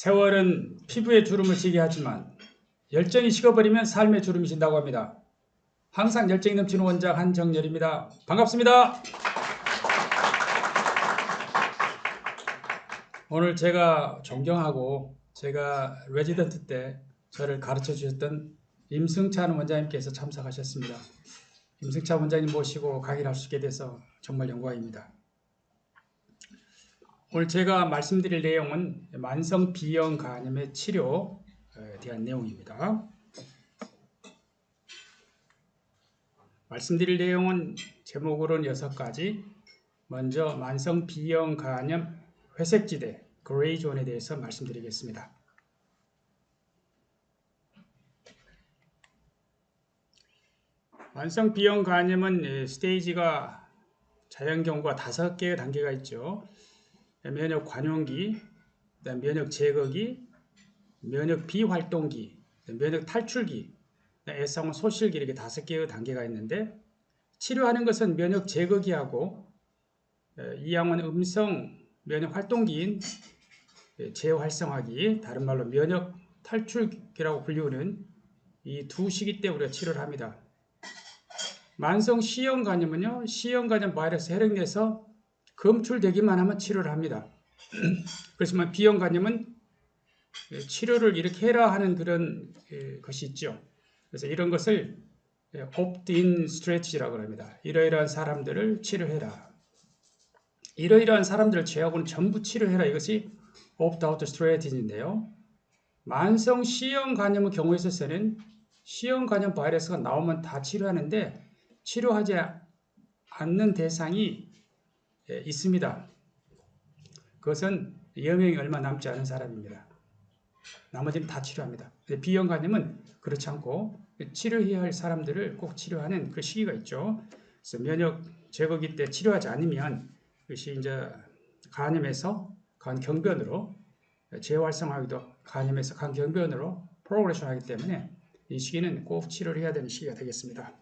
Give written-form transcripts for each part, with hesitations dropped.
세월은 피부에 주름을 지게 하지만 열정이 식어버리면 삶에 주름이 진다고 합니다. 항상 열정이 넘치는 원장 한정열입니다. 반갑습니다. 오늘 제가 존경하고 제가 레지던트 때 저를 가르쳐 주셨던 임승찬 원장님께서 참석하셨습니다. 임승찬 원장님 모시고 강의를 할 수 있게 돼서 정말 영광입니다. 오늘 제가 말씀드릴 내용은 만성 B형 간염의 치료에 대한 내용입니다. 말씀드릴 내용은 제목으로는 6가지. 먼저 만성 B형 간염 회색지대 그레이존에 대해서 말씀드리겠습니다. 만성 B형 간염은 스테이지가 자연 경우가 5개의 단계가 있죠. 면역 관용기, 면역 제거기, 면역 비활동기, 면역 탈출기, S상은 소실기 이렇게 5개의 단계가 있는데 치료하는 것은 면역 제거기하고 E양은 음성 면역 활동기인 재활성화기, 다른 말로 면역 탈출기라고 불리우는 이 두 시기 때 우리가 치료를 합니다. 만성 C형 간염은요, C형 간염 바이러스 혈액 내에서 검출되기만 하면 치료를 합니다. 그렇지만 B형 간염은 치료를 이렇게 해라 하는 그런 것이 있죠. 그래서 이런 것을 opt-in strategy라고 합니다. 이러이러한 사람들을 치료해라. 이러이러한 사람들을 제외하고는 전부 치료해라. 이것이 opt-out strategy인데요. 만성 C형 간염의 경우에 있어서는 C형 간염 바이러스가 나오면 다 치료하는데 치료하지 않는 대상이 있습니다. 그것은 여명이 얼마 남지 않은 사람입니다. 나머지는 다 치료합니다. B형 간염은 그렇지 않고 치료해야 할 사람들을 꼭 치료하는 그 시기가 있죠. 그래서 면역 제거기 때 치료하지 않으면 그것이 이제 간염에서 간경변으로 재활성화하기도 간염에서 간경변으로 프로그레션 하기 때문에 이 시기는 꼭 치료를 해야 되는 시기가 되겠습니다.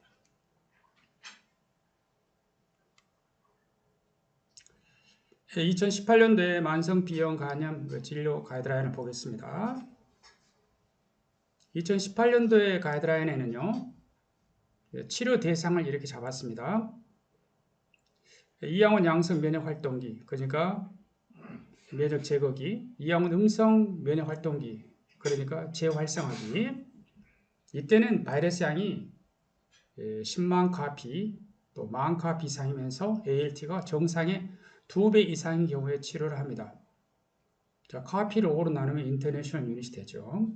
2018년도에 만성 B형 간염 진료 가이드라인을 보겠습니다. 2018년도의 가이드라인에는요, 치료 대상을 이렇게 잡았습니다. E양은 양성 면역 활동기, 그러니까 면역 제거기, E양은 음성 면역 활동기, 그러니까 재활성화기. 이때는 바이러스 양이 10만 카피 또 10,000 카피 이상이면서 ALT가 정상의 2배 이상인 경우에 치료를 합니다. 자, 카피를 5로 나누면 인터내셔널 유닛이 되죠.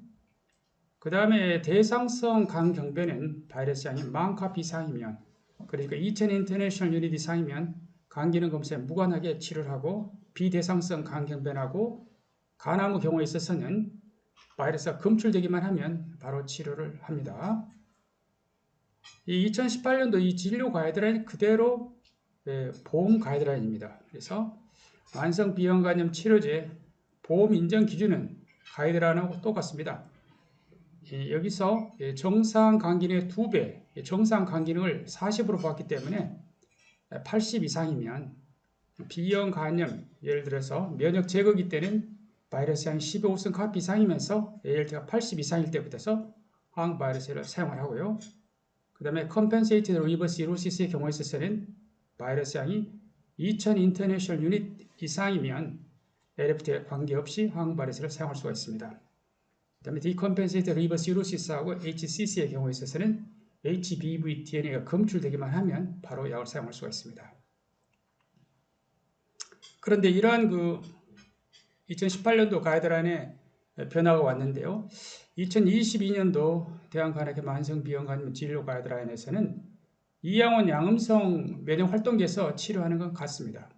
그 다음에 대상성 간경변은 바이러스 양이 10,000 카피 이상이면, 그러니까 2000 인터내셔널 유닛 이상이면 간기능 검사에 무관하게 치료를 하고, 비대상성 간경변하고 간암의 경우에 있어서는 바이러스가 검출되기만 하면 바로 치료를 합니다. 이 2018년도 이 진료 가이드라인 그대로 보험 가이드라인입니다. 그래서 만성 B형 간염 치료제 보험 인정 기준은 가이드라인하고 똑같습니다. 여기서 정상 간기능의 2배, 정상 간기능을 40으로 봤기 때문에 80 이상이면 B형 간염, 예를 들어서 면역 제거기 때는 바이러스 양이 15선 카피 이상이면서 ALT가 80 이상일 때부터 항바이러스를 사용을 하고요. 그 다음에 compensated reverse cirrhosis의 경우에 있어서는 바이러스 양이 2000 인터내셔널 유닛 이상이면 LFT에 관계없이 항바이러스를 사용할 수가 있습니다. 그 다음에 decompensated reverse cirrhosis하고 HCC의 경우에 있어서는 HBV DNA가 검출되기만 하면 바로 약을 사용할 수가 있습니다. 그런데 이러한 2018년도 가이드라인에 변화가 왔는데요. 2022년도 대한간암회 만성 B형 간염 진료 가이드라인에서는 E양은 양음성 면역 활동기에서 치료하는 건 같습니다.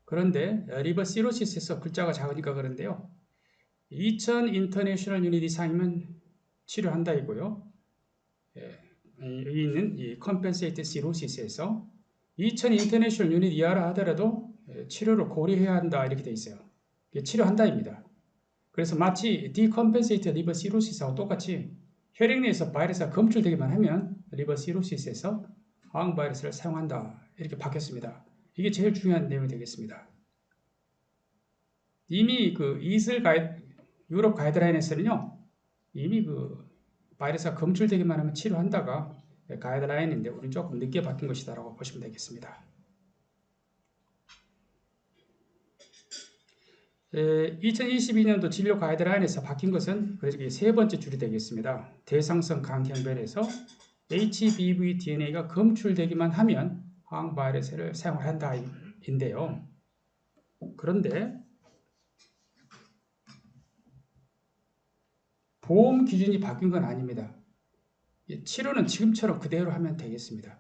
그런데 리버 시로시스에서 글자가 작으니까 그런데요. 2000 인터내셔널 유닛 이상이면 치료한다 이고요. 여기 있는 이 컴펜세이트 시로시스에서 2000 인터내셔널 유닛 이하라 하더라도 치료를 고려해야 한다 이렇게 돼 있어요. 치료한다입니다. 그래서 마치 decompensated liver cirrhosis하고 똑같이 혈액 내에서 바이러스가 검출되기만 하면 리버 시로시스에서 항바이러스를 사용한다 이렇게 바뀌었습니다. 이게 제일 중요한 내용이 되겠습니다. 이미 그 유럽 가이드라인에서는요, 이미 그 바이러스가 검출되기만 하면 치료한다가 가이드라인인데 우리는 조금 늦게 바뀐 것이다라고 보시면 되겠습니다. 2022년도 진료 가이드라인에서 바뀐 것은 세 번째 줄이 되겠습니다. 대상성 강경변에서 HBV DNA가 검출되기만 하면 항바이러스를 사용한다 인데요. 그런데 보험 기준이 바뀐 건 아닙니다. 치료는 지금처럼 그대로 하면 되겠습니다.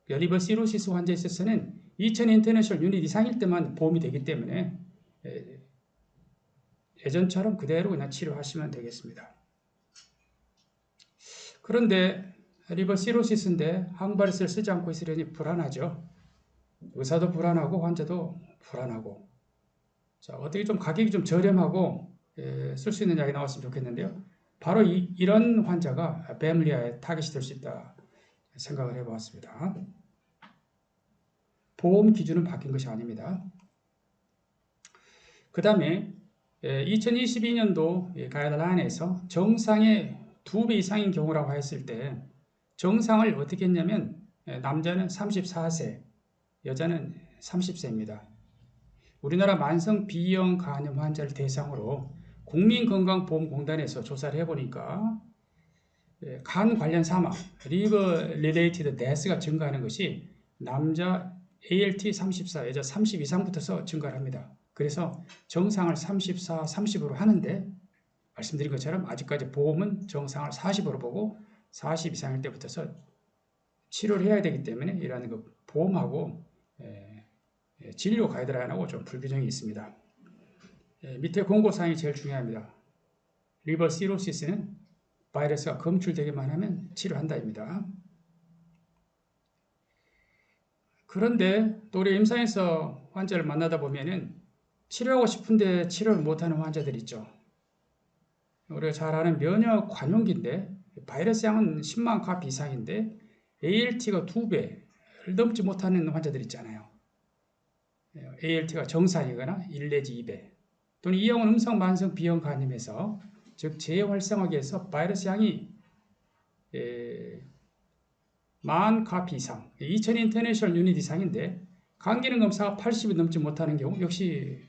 리버 시로시스 환자에 있어서는 2000 인터내셔널 유닛 이상일 때만 보험이 되기 때문에 예전처럼 그대로 그냥 치료하시면 되겠습니다. 그런데 리버 시로시스인데 항바이러스를 쓰지 않고 있으려니 불안하죠. 의사도 불안하고 환자도 불안하고. 자, 어떻게 좀 가격이 좀 저렴하고 쓸 수 있는 약이 나왔으면 좋겠는데요. 바로 이런 환자가 베밀리아의 타깃이 될 수 있다 생각을 해보았습니다. 보험 기준은 바뀐 것이 아닙니다. 그 다음에 2022년도 가이드라인에서 정상의 2배 이상인 경우라고 했을 때 정상을 어떻게 했냐면 남자는 34세, 여자는 30세입니다. 우리나라 만성 B형 간염 환자를 대상으로 국민건강보험공단에서 조사를 해보니까 간 관련 사망, 리버 리레이티드 데스가 증가하는 것이 남자 ALT 34, 여자 30 이상부터서 증가를 합니다. 그래서 정상을 34, 30으로 하는데 말씀드린 것처럼 아직까지 보험은 정상을 40으로 보고 40 이상일 때부터서 치료를 해야 되기 때문에 이러한 그 보험하고 진료 가이드라인하고 좀 불균형이 있습니다. 밑에 공고사항이 제일 중요합니다. 리버 시로시스는 바이러스가 검출되기만 하면 치료한다입니다. 그런데 또 우리 임상에서 환자를 만나다 보면은 치료하고 싶은데 치료를 못하는 환자들 있죠. 우리가 잘 아는 면역 관용기인데 바이러스 양은 10만 카피 이상인데 ALT가 2배를 넘지 못하는 환자들 있잖아요. ALT가 정상이거나 1 내지 2배 또는 E형은 음성 만성 B형 간염에서 즉 재활성화기에서 바이러스 양이 10,000 카피 이상 2000 인터내셔널 유닛 이상인데 간기능 검사가 80이 넘지 못하는 경우 역시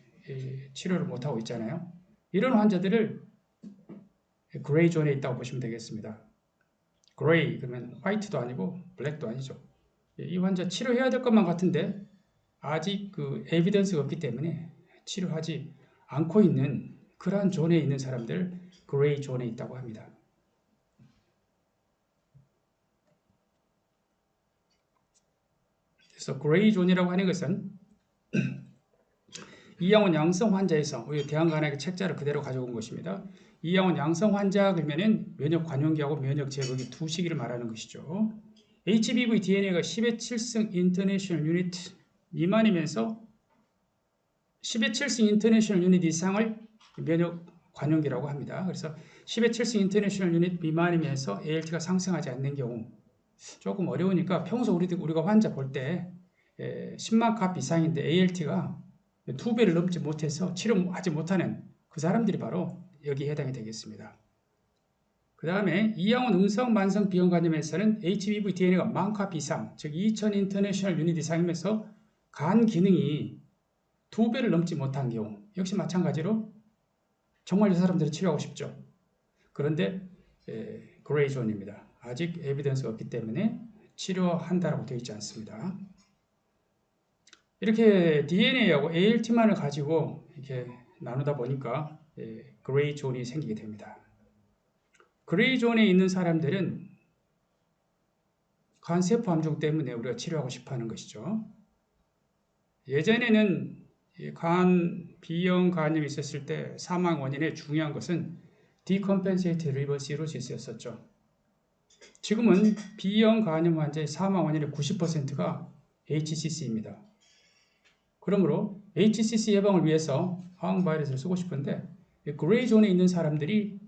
치료를 못하고 있잖아요. 이런 환자들을 그레이 존에 있다고 보시면 되겠습니다. 그레이 그러면 화이트도 아니고 블랙도 아니죠. 이 환자 치료해야 될 것만 같은데 아직 그 에비던스가 없기 때문에 치료하지 않고 있는 그러한 존에 있는 사람들 그레이 존에 있다고 합니다. 그래서 그레이 존이라고 하는 것은 이양원 양성 환자에서 우리 대한간암의 책자를 그대로 가져온 것입니다. 이양원 양성 환자 그러면은 면역 관용기하고 면역 제거기 두 시기를 말하는 것이죠. HBV DNA가 10의 7승 인터내셔널 유닛 미만이면서 10의 7승 인터내셔널 유닛 이상을 면역 관용기라고 합니다. 그래서 10의 7승 인터내셔널 유닛 미만이면서 ALT가 상승하지 않는 경우 조금 어려우니까 평소 우리가 환자 볼 때 10만 카피 이상인데 ALT가 2배를 넘지 못해서 치료하지 못하는 그 사람들이 바로 여기에 해당이 되겠습니다. 그 다음에 이양원 음성 만성 B형 간염에서는 HBV DNA가 10,000 카피 이상, 즉 2000 인터내셔널 유닛 이상이면서 간 기능이 2배를 넘지 못한 경우 역시 마찬가지로 정말 이 사람들이 치료하고 싶죠. 그런데 그레이 존입니다. 아직 에비던스가 없기 때문에 치료한다라고 되어 있지 않습니다. 이렇게 DNA하고 ALT만을 가지고 이렇게 나누다 보니까 그레이 존이 생기게 됩니다. 그레이 존에 있는 사람들은 간세포 함정 때문에 우리가 치료하고 싶어 하는 것이죠. 예전에는 간 B형 간염이 있었을 때 사망 원인의 중요한 것은 디컴펜세이티드 리버 시로시스였었죠. 지금은 B형 간염 환자의 사망 원인의 90%가 HCC입니다. 그러므로 HCC 예방을 위해서 항바이러스를 쓰고 싶은데 그레이 존에 있는 사람들이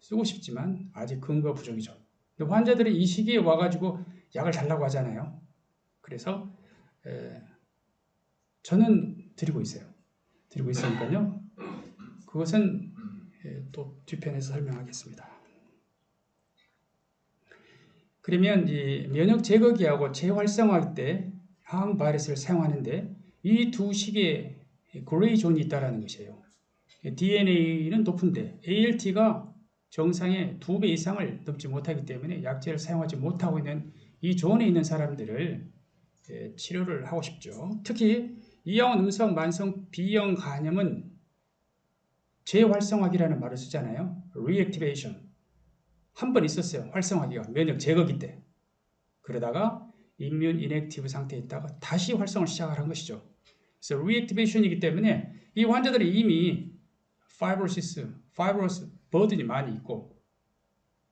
쓰고 싶지만 아직 근거 부족이죠. 근데 환자들이 이 시기에 와가지고 약을 달라고 하잖아요. 그래서 저는 드리고 있어요. 드리고 있으니까요. 그것은 또 뒤편에서 설명하겠습니다. 그러면 이 면역 제거기하고 재활성화할 때 항 바이러스를 사용하는데 이 두 식의 그레이 존이 있다는 것이에요. DNA는 높은데 ALT가 정상의 2배 이상을 넘지 못하기 때문에 약제를 사용하지 못하고 있는 이 존에 있는 사람들을 치료를 하고 싶죠. 특히 이양원 음성 만성 B형 간염은 재활성화기라는 말을 쓰잖아요. Reactivation. 한 번 있었어요. 활성화기가 면역 제거기 때. 그러다가 이뮨 인액티브 상태에 있다가 다시 활성을 시작한 것이죠. 그래서 Reactivation이기 때문에 이 환자들이 이미 파이브로스 버든이 많이 있고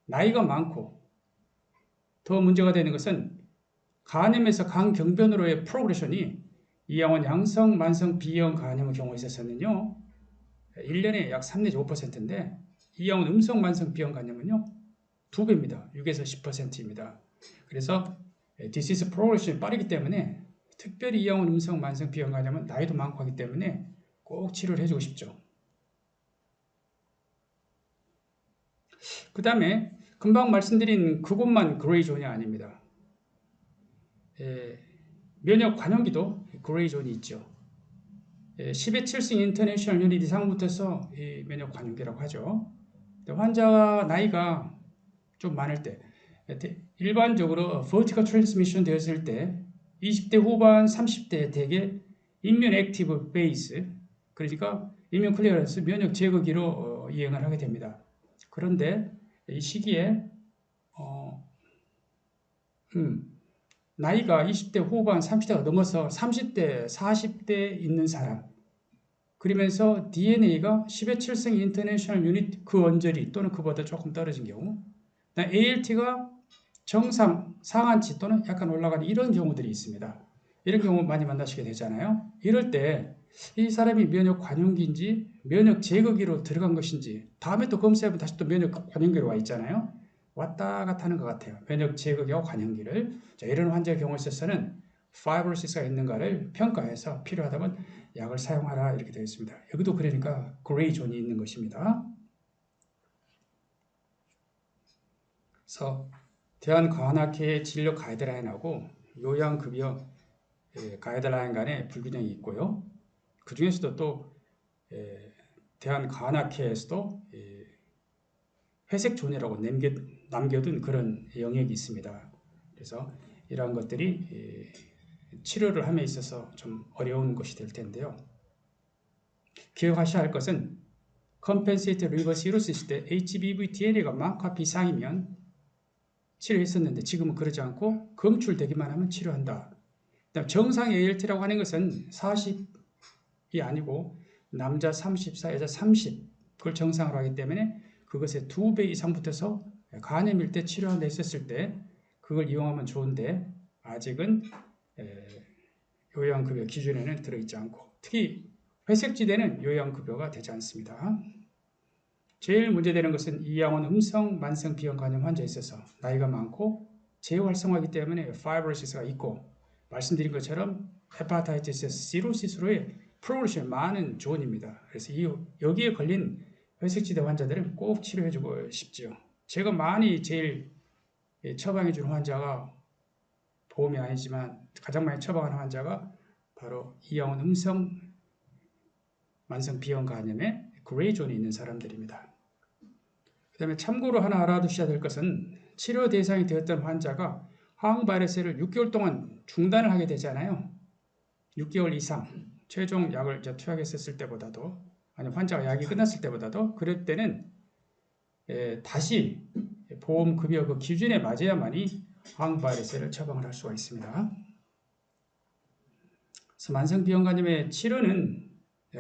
나이가 많고 더 문제가 되는 것은 간염에서 간경변으로의 프로그레션이 이양원 양성 만성 B형 간염의 경우에 있어서는요 1년에 약 3 내지 5%인데 이양원 음성 만성 B형 간염은요 2배입니다. 6에서 10%입니다. 그래서 디시스 프로그레션이 빠르기 때문에 특별히 이양원 음성 만성 B형 간염은 나이도 많고 하기 때문에 꼭 치료를 해주고 싶죠. 그 다음에 금방 말씀드린 그것만 그레이 존이 아닙니다. 면역 관용기도 그레이 존이 있죠. 10의 7승 인터내셔널 유닛 이상부터서 이 면역 관용기라고 하죠. 환자 나이가 좀 많을 때 일반적으로 vertical transmission 되었을 때 20대 후반 30대 대개 immune active base 그러니까 immune clearance 면역 제거기로 이행을 하게 됩니다. 그런데 이 시기에 나이가 20대 후반 30대가 넘어서 30대 40대 있는 사람 그러면서 DNA가 10의 7승 인터내셔널 유닛 그 언저리 또는 그보다 조금 떨어진 경우 ALT가 정상 상한치 또는 약간 올라가는 이런 경우들이 있습니다. 이런 경우 많이 만나시게 되잖아요. 이럴 때 이 사람이 면역 관용기인지 면역 제거기로 들어간 것인지 다음에 또 검사해보면 다시 또 면역 관용기로 와 있잖아요. 왔다 갔다 하는 것 같아요. 면역 제거기와 관용기를. 자, 이런 환자의 경우에 있어서는 파이브로시스가 있는가를 평가해서 필요하다면 약을 사용하라 이렇게 되어 있습니다. 여기도 그러니까 그레이 존이 있는 것입니다. 그래서 대한간암회 진료 가이드라인하고 요양급여 가이드라인 간에 불균형이 있고요. 그 중에서도 또 대한간암회에서도 회색 존이라고 남겨둔 그런 영역이 있습니다. 그래서 이러한 것들이 치료를 함에 있어서 좀 어려운 것이 될 텐데요. 기억하셔야 할 것은 Compensated Reverse Cirrhosis 때 HBV DNA가 많고 비상이면 치료했었는데 지금은 그러지 않고 검출되기만 하면 치료한다. 정상 ALT라고 하는 것은 40이 아니고 남자 34, 여자 30 그걸 정상으로 하기 때문에 그것의 2배 이상 붙어서 간염일 때 치료한다 했었을 때 그걸 이용하면 좋은데 아직은 요양급여 기준에는 들어있지 않고 특히 회색지대는 요양급여가 되지 않습니다. 제일 문제되는 것은 이양원 음성 만성 B형 간염 환자에 있어서 나이가 많고 재활성화이기 때문에 파이브로시스가 있고 말씀드린 것처럼 헤파타이티스 시로시스로의 프로그레션이 많은 존입니다. 그래서 여기에 걸린 회색지대 환자들은 꼭 치료해주고 싶지요. 제가 많이 제일 처방해주는 환자가 보험이 아니지만 가장 많이 처방하는 환자가 바로 이양원 음성 만성 B형 간염의 그레이 존이 있는 사람들입니다. 그 다음에 참고로 하나 알아두셔야 될 것은 치료 대상이 되었던 환자가 항바이러스를 6개월 동안 중단을 하게 되잖아요. 6개월 이상 최종 약을 투약했었을 때보다도 아니 환자가 약이 끝났을 때보다도 그럴 때는 다시 보험급여 그 기준에 맞아야만이 항바이러스를 처방을 할 수가 있습니다. 그래서 만성 B형 간염의 치료는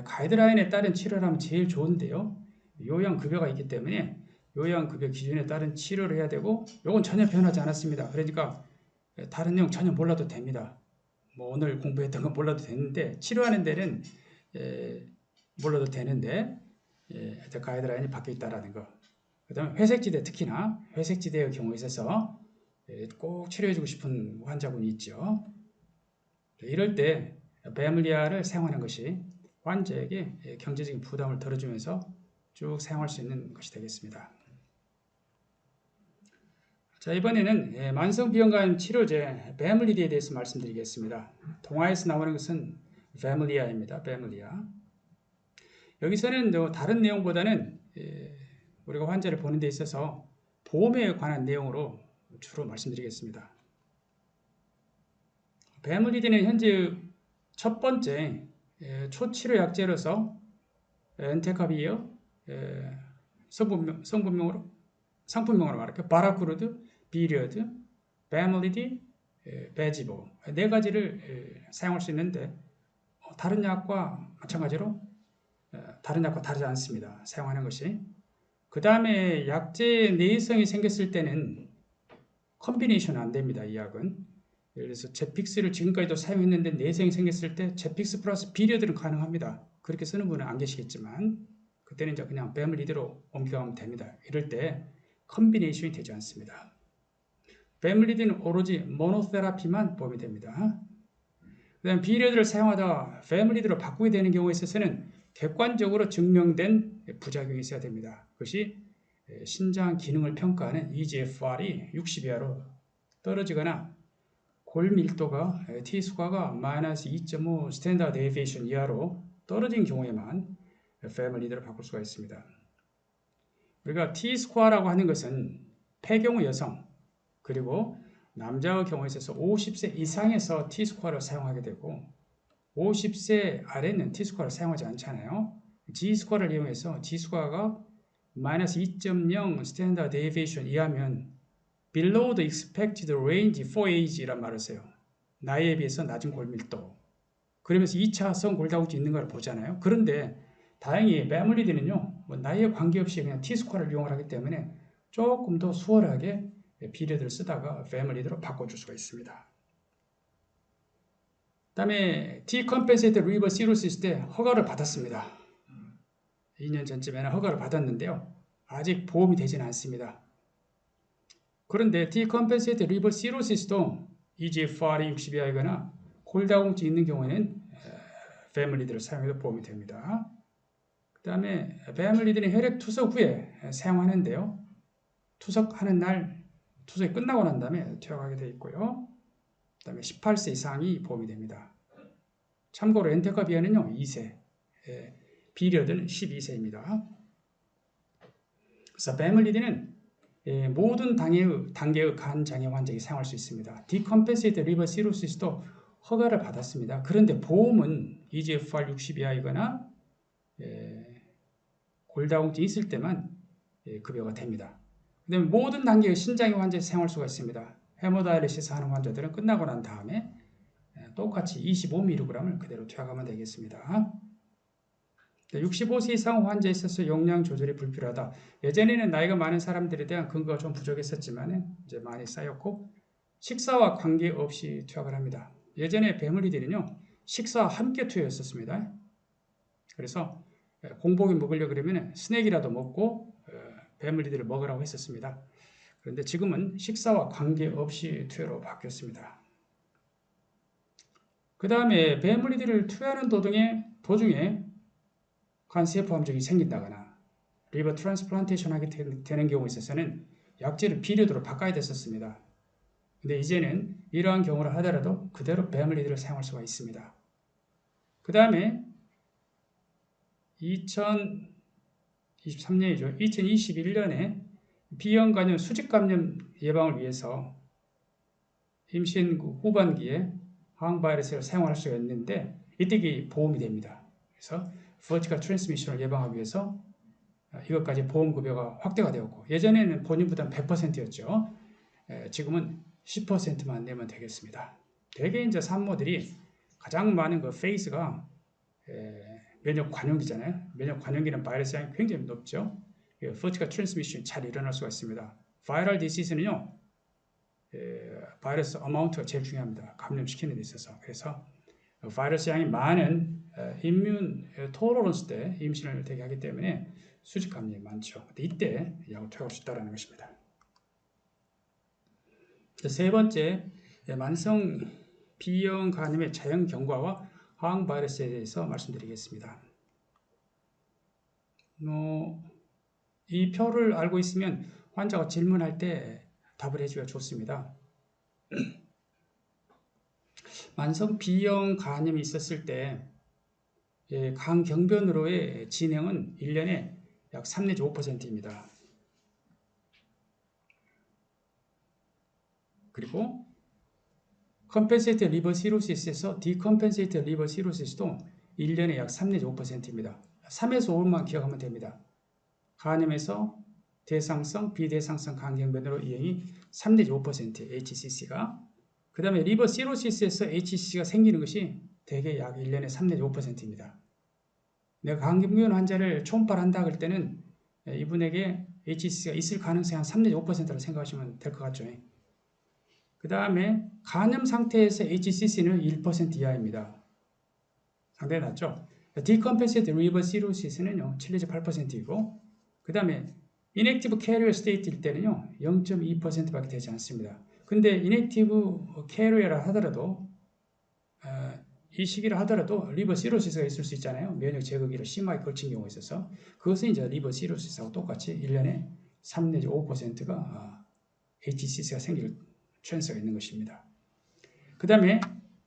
가이드라인에 따른 치료라면 제일 좋은데요. 요양급여가 있기 때문에 요양급여 기준에 따른 치료를 해야 되고 이건 전혀 변하지 않았습니다. 그러니까 다른 내용 전혀 몰라도 됩니다. 뭐 오늘 공부했던 건 몰라도 되는데 치료하는 데는 몰라도 되는데 가이드라인이 바뀌어 있다는 거. 그 다음에 회색지대 특히나 회색지대의 경우에 있어서 꼭 치료해주고 싶은 환자분이 있죠. 이럴 때 베물리아를 사용하는 것이 환자에게 경제적인 부담을 덜어주면서 쭉 사용할 수 있는 것이 되겠습니다. 자, 이번에는 만성비형감 치료제 베물리디에 대해서 말씀드리겠습니다. 동화에서 나오는 것은 베물리아입니다. 베물리아. 여기서는 다른 내용보다는 우리가 환자를 보는 데 있어서 보험에 관한 내용으로 주로 말씀드리겠습니다. 베물리디는 현재 첫 번째 초치료 약제로서 엔테카비어 상품명으로 말할게요. 바라크루드, 비리어드, 베물리디, 베지보 네 가지를 사용할 수 있는데 다른 약과 마찬가지로 다른 약과 다르지 않습니다. 사용하는 것이. 그 다음에 약제의 내성이 생겼을 때는 컨비네이션은 안 됩니다. 이 약은. 예를 들어서 제픽스를 지금까지도 사용했는데 내성이 생겼을 때 제픽스 플러스 비리어드는 가능합니다. 그렇게 쓰는 분은 안 계시겠지만 그때는 이제 그냥 베물리디로 옮겨가면 됩니다. 이럴 때 컨비네이션이 되지 않습니다. 베물리디는 오로지 모노테라피만 보험이 됩니다. 그 다음 비리어드를 사용하다가 베물리디로 바꾸게 되는 경우에 있어서는 객관적으로 증명된 부작용이 있어야 됩니다. 그것이 신장 기능을 평가하는 EGFR이 60 이하로 떨어지거나 골 밀도가 T스코어가 마이너스 2.5 스탠다드 데비에이션 이하로 떨어진 경우에만 패밀리드로 바꿀 수가 있습니다. 우리가 T스코어라고 하는 것은 폐경후 여성 그리고 남자의 경우에 있어서 50세 이상에서 T스코어를 사용하게 되고 50세 아래는 T스코어를 사용하지 않잖아요. G스코어를 이용해서 G스코어가 마이너스 2.0 스탠다드 데비에이션 이하면 below the expected range for age란 말을 써요. 나이에 비해서 낮은 골밀도. 그러면서 2차성 골다공증 있는가를 보잖아요. 그런데 다행히 패밀리디는요, 나이에 관계없이 그냥 T스코어를 이용을 하기 때문에 조금 더 수월하게 비례들을 쓰다가 패밀리디로 바꿔줄 수가 있습니다. 그 다음에 T-compensated liver cirrhosis 때 허가를 받았습니다. 2년 전쯤에는 허가를 받았는데요. 아직 보험이 되지는 않습니다. 그런데 T-compensated liver cirrhosis도 EGFR이 60 이하이거나 골다공증 있는 경우에는 패밀리들을 사용해도 보험이 됩니다. 그 다음에 패밀리들은 혈액 투석 후에 사용하는데요. 투석하는 날, 투석이 끝나고 난 다음에 퇴역하게 되어 있고요. 그 다음에 18세 이상이 보험이 됩니다. 참고로 엔테카비아는요 2세, 비리어드는 12세입니다. 그래서 패밀리들은 모든 단계의 간장애 환자에게 사용할 수 있습니다. Decompensated liver cirrhosis도 허가를 받았습니다. 그런데 보험은 EGFR 60 이하이거나 골다공증이 있을 때만 급여가 됩니다. 그다음에 모든 단계의 신장애 환자에 사용할 수가 있습니다. 헤모다이리시스 하는 환자들은 끝나고 난 다음에 똑같이 25mg을 그대로 투약하면 되겠습니다. 65세 이상 환자에 있어서 용량 조절이 불필요하다. 예전에는 나이가 많은 사람들에 대한 근거가 좀 부족했었지만 이제 많이 쌓였고 식사와 관계없이 투약을 합니다. 예전에 패밀리들은요 식사와 함께 투여했었습니다. 그래서 공복에 먹으려고 그러면 스낵이라도 먹고 패밀리들을 먹으라고 했었습니다. 그런데 지금은 식사와 관계없이 투여로 바뀌었습니다. 그 다음에 패밀리들을 투여하는 도중에 간세포 함정이 생긴다거나 리버 트랜스플란테이션 하게 되는 경우에 있어서는 약제를 비료도로 바꿔야 됐었습니다. 근데 이제는 이러한 경우를 하더라도 그대로 패밀리들을 사용할 수가 있습니다. 그 다음에 2023년이죠. 2021년에 비형간염 수직감염 예방을 위해서 임신 후반기에 항바이러스를 사용할 수가 있는데 이때 보험이 됩니다. 그래서 버티컬 트랜스미션을 예방하기 위해서 이것까지 보험급여가 확대가 되었고 예전에는 본인부담 100%였죠. 지금은 10%만 내면 되겠습니다. 대개 이제 산모들이 가장 많은 그 페이스가 면역 관용기잖아요. 면역 관용기는 바이러스 양이 굉장히 높죠. 버티컬 트랜스미션이 잘 일어날 수가 있습니다. 바이럴 디시즈는요. 바이러스 어마운트가 제일 중요합니다. 감염시키는 데 있어서. 그래서 바이러스 양이 많은 임뮨 토러런스 때 임신을 되게 하기 때문에 수직 감염이 많죠. 근데 이때 약을 투여할 수 있다는 것입니다. 세 번째, 만성 B형 간염의 자연 경과와 항 바이러스에 대해서 말씀드리겠습니다. 이 표를 알고 있으면 환자가 질문할 때 답을 해주기가 좋습니다. 만성 B형 간염이 있었을 때 간경변으로의 진행은 1년에 약 3 내지 5%입니다. 그리고 컴펜세이티드 리버 시로시스에서 디컴펜세이티드 리버 시로시스도 1년에 약 3 내지 5%입니다. 3에서 5만 기억하면 됩니다. 간염에서 대상성, 비대상성 간경변으로 이행이 3 내지 5% HCC가. 그 다음에 리버 시로시스에서 HCC가 생기는 것이 대개 약 1년에 3 내지 5%입니다. 내가 간경변 환자를 초음파한다 그럴 때는 이분에게 HCC가 있을 가능성이 한 3 내지 5%라고 생각하시면 될 것 같죠. 그 다음에 간염 상태에서 HCC는 1% 이하입니다. 상당히 낮죠. 디컴펜세이티드 리버 시로시스는요 7 내지 8%이고 그 다음에 inactive carrier state일 때는요 0.2%밖에 되지 않습니다. 근데 inactive carrier라 하더라도 이 시기를 하더라도 리버 시로시스가 있을 수 있잖아요. 면역 제거기를 심하게 걸친 경우가 있어서 그것은 이제 리버 시로시스하고 똑같이 1년에 3 내지 5%가 HCC가 생길 찬스가 있는 것입니다. 그 다음에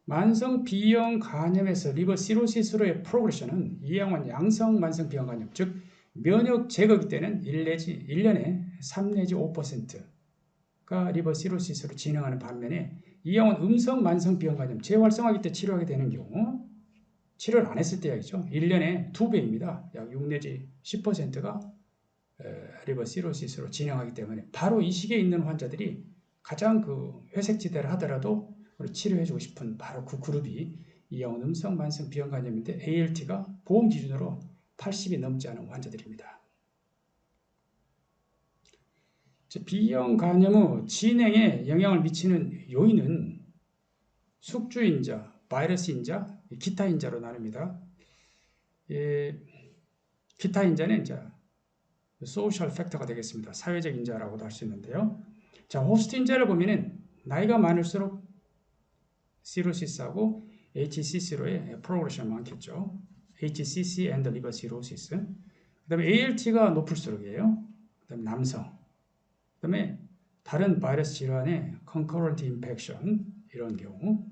만성 B형 간염에서 리버 시로시스로의 프로그레션은 이양원 양성 만성 B형 간염, 즉 면역 제거기 때는 1년에 3 내지 5%가 리버 시로시스로 진행하는 반면에 이양원 음성 만성 B형 간염 재활성화기 때 치료하게 되는 경우 치료를 안 했을 때이죠. 1년에 2배입니다. 약 6 내지 10%가 리버 시로시스로 진행하기 때문에 바로 이 시기에 있는 환자들이 가장 그 회색지대를 하더라도 치료해주고 싶은 바로 그 그룹이 이양원 음성 만성 B형 간염인데 ALT가 보험 기준으로 80이 넘지 않은 환자들입니다. B형 간염의 진행에 영향을 미치는 요인은 숙주인자, 바이러스인자, 기타인자로 나눕니다. 기타인자는 이제 소셜 팩터가 되겠습니다. 사회적 인자라고도 할 수 있는데요. 자, 호스트 인자를 보면은 나이가 많을수록 시로시스하고 HCC로의 프로그레션 많겠죠. HCC and liver cirrhosis. 그 다음에 ALT가 높을수록이에요. 그 다음에 남성. 그 다음에 다른 바이러스 질환의 concurrent infection 이런 경우.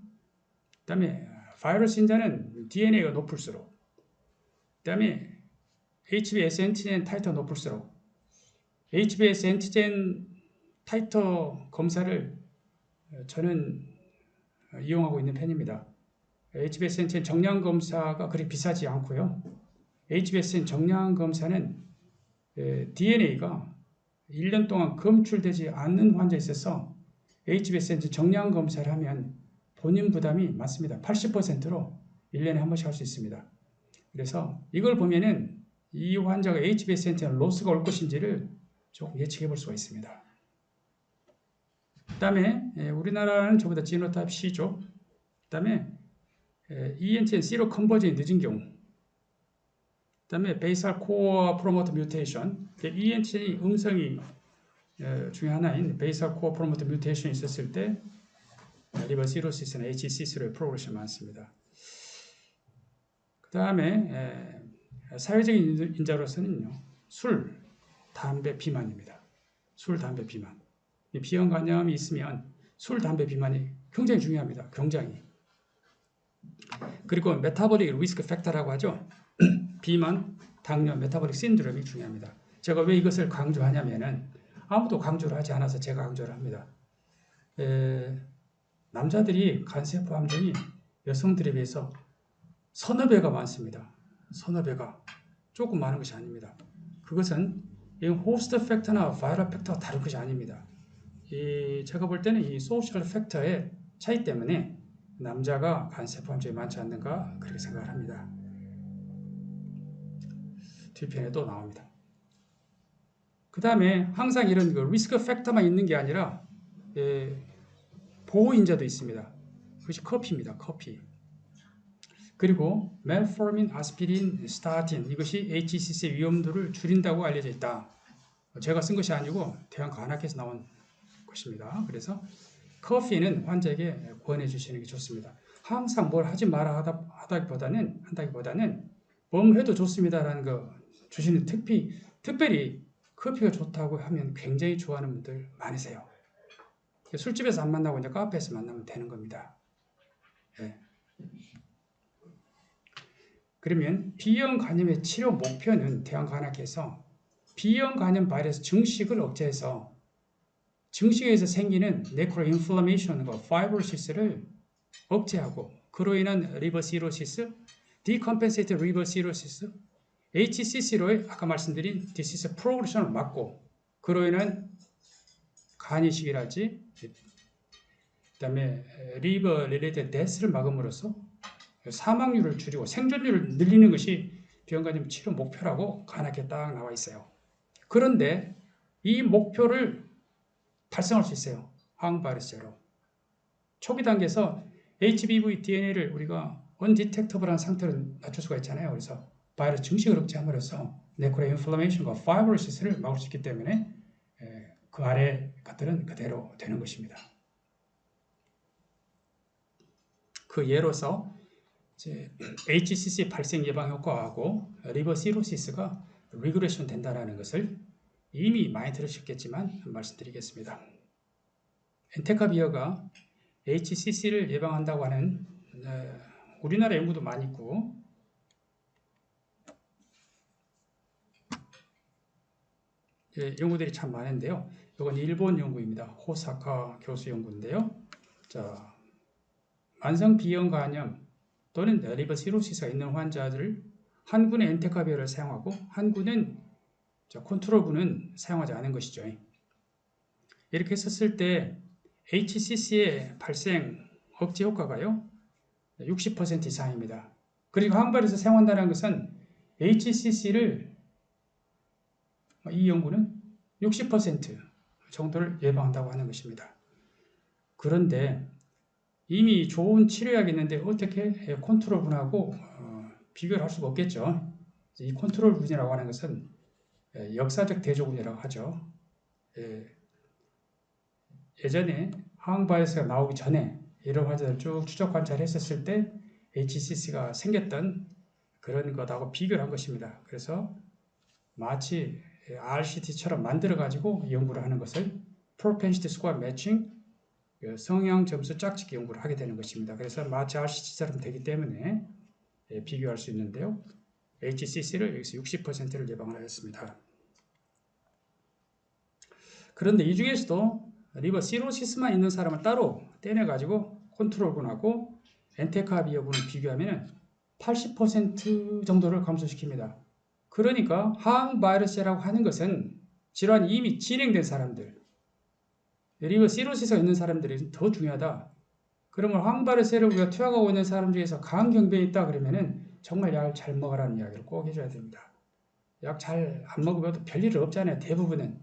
그 다음에 바이러스 인자는 DNA가 높을수록. 그 다음에 HBs 엔티젠 타이터 높을수록. HBs 엔티젠 타이터 검사를 저는 이용하고 있는 편입니다. HBsNT는 정량 검사가 그리 비싸지 않고요. HBsN 정량 검사는 DNA가 1년 동안 검출되지 않는 환자에 있어서 HBsN 정량 검사를 하면 본인 부담이 많습니다. 80%로 1년에 한 번씩 할 수 있습니다. 그래서 이걸 보면은 이 환자가 HBsNT는 로스가 올 것인지를 조금 예측해 볼 수가 있습니다. 그 다음에 우리나라는 저보다 지노타입 C죠. 그 다음에 ENT는 C로 컨버전이 늦은 경우. 그 다음에 베이살 코어 프로모터 뮤테이션. ENT는 음성이 중에 하나인 베이살 코어 프로모터 뮤테이션이 있었을 때 리버 시로시스나 HCC로의 프로그레션 많습니다. 그 다음에 사회적인 인자로서는요. 술, 담배 비만입니다. 술, 담배 비만. B형 간염이 있으면 술, 담배 비만이 굉장히 중요합니다. 굉장히. 그리고 메타볼릭 리스크 팩터라고 하죠. 비만, 당뇨, 메타볼릭 신드롬이 중요합니다. 제가 왜 이것을 강조하냐면은 아무도 강조를 하지 않아서 제가 강조를 합니다. 남자들이 간세포 함정이 여성들에 비해서 서너 배가 많습니다. 서너 배가 조금 많은 것이 아닙니다. 그것은 이 호스트 팩터나 바이럴 팩터가 다른 것이 아닙니다. 제가 볼 때는 이 소셜 팩터의 차이 때문에 남자가 간세포 함정이 많지 않는가 그렇게 생각을 합니다. 뒤편에 또 나옵니다. 그 다음에 항상 이런 그 리스크 팩터만 있는 게 아니라 보호인자도 있습니다. 그것이 커피입니다. 커피. 그리고 멜포르민, 아스피린, 스타틴 이것이 HCC의 위험도를 줄인다고 알려져 있다. 제가 쓴 것이 아니고 대한과학학회에서 나온 것입니다. 그래서 커피는 환자에게 권해 주시는 게 좋습니다. 항상 뭘 하지 마라 한다기보다는 해도 좋습니다라는 거 주시는 특별히 커피가 좋다고 하면 굉장히 좋아하는 분들 많으세요. 술집에서 안 만나고 이제 카페에서 만나면 되는 겁니다. 예. 그러면 B형 간염의 치료 목표는 대한간학회에서 B형 간염 바이러스 증식을 억제해서 증식에서 생기는 네크로 인플라메이션과 파이브로시스를 억제하고 그로 인한 리버 시로시스, 디컴펜세이티드 리버 시로시스, HCC로의 아까 말씀드린 디시스 프로그레션을 막고 그로 인한 간 이식이랄지 그다음에 리버 릴레이티드 데스를 막음으로써 사망률을 줄이고 생존율을 늘리는 것이 비형간염 치료 목표라고 간학회에 딱 나와 있어요. 그런데 이 목표를 달성할 수 있어요. 항바이러스제로. 초기 단계에서 HBV DNA를 우리가 언디텍터블한 상태로 낮출 수가 있잖아요. 그래서 바이러스 증식을 억제함으로써 네크로 인플라메이션과 파이브로시스를 막을 수 있기 때문에 그 아래 것들은 그대로 되는 것입니다. 그 예로서 HCC 발생 예방 효과하고 리버 시로시스가 리그레션 된다는 것을 이미 많이 들으셨겠지만 말씀드리겠습니다. 엔테카비어가 HCC를 예방한다고 하는 우리나라 연구도 많이 있고 연구들이 참 많은데요. 이건 일본 연구입니다. 호사카 교수 연구인데요. 자, 만성 B형 간염 또는 리버 시로시스가 있는 환자들 한 군의 엔테카비어를 사용하고 한 군은 컨트롤군은 사용하지 않은 것이죠. 이렇게 했었을 때 HCC의 발생 억제 효과가요 60% 이상입니다. 그리고 항바이러스 사용한다는 것은 HCC를 이 연구는 60% 정도를 예방한다고 하는 것입니다. 그런데 이미 좋은 치료약이 있는데 어떻게 컨트롤군하고 비교를 할 수가 없겠죠. 이 컨트롤군이라고 하는 것은 역사적 대조군이라고 하죠. 예전에 항바이러스가 나오기 전에 이런 환자들 쭉 추적 관찰했었을 때 HCC가 생겼던 그런 것하고 비교를 한 것입니다. 그래서 마치 RCT처럼 만들어가지고 연구를 하는 것을 Propensity Score Matching 성향 점수 짝짓기 연구를 하게 되는 것입니다. 그래서 마치 RCT처럼 되기 때문에 비교할 수 있는데요. HCC를 여기서 60%를 예방을 하였습니다. 그런데 이 중에서도 리버 시로시스만 있는 사람을 따로 떼내가지고 컨트롤군하고 엔테카비어군을 비교하면 80% 정도를 감소시킵니다. 그러니까 항바이러스라고 하는 것은 질환이 이미 진행된 사람들, 리버 시로시스가 있는 사람들이 더 중요하다. 그러면 항바이러스를 우리가 투약하고 있는 사람 중에서 간경변이 있다 그러면은 정말 약을 잘 먹으라는 이야기를 꼭 해줘야 됩니다. 약 잘 안 먹으면 별일 없잖아요. 대부분은.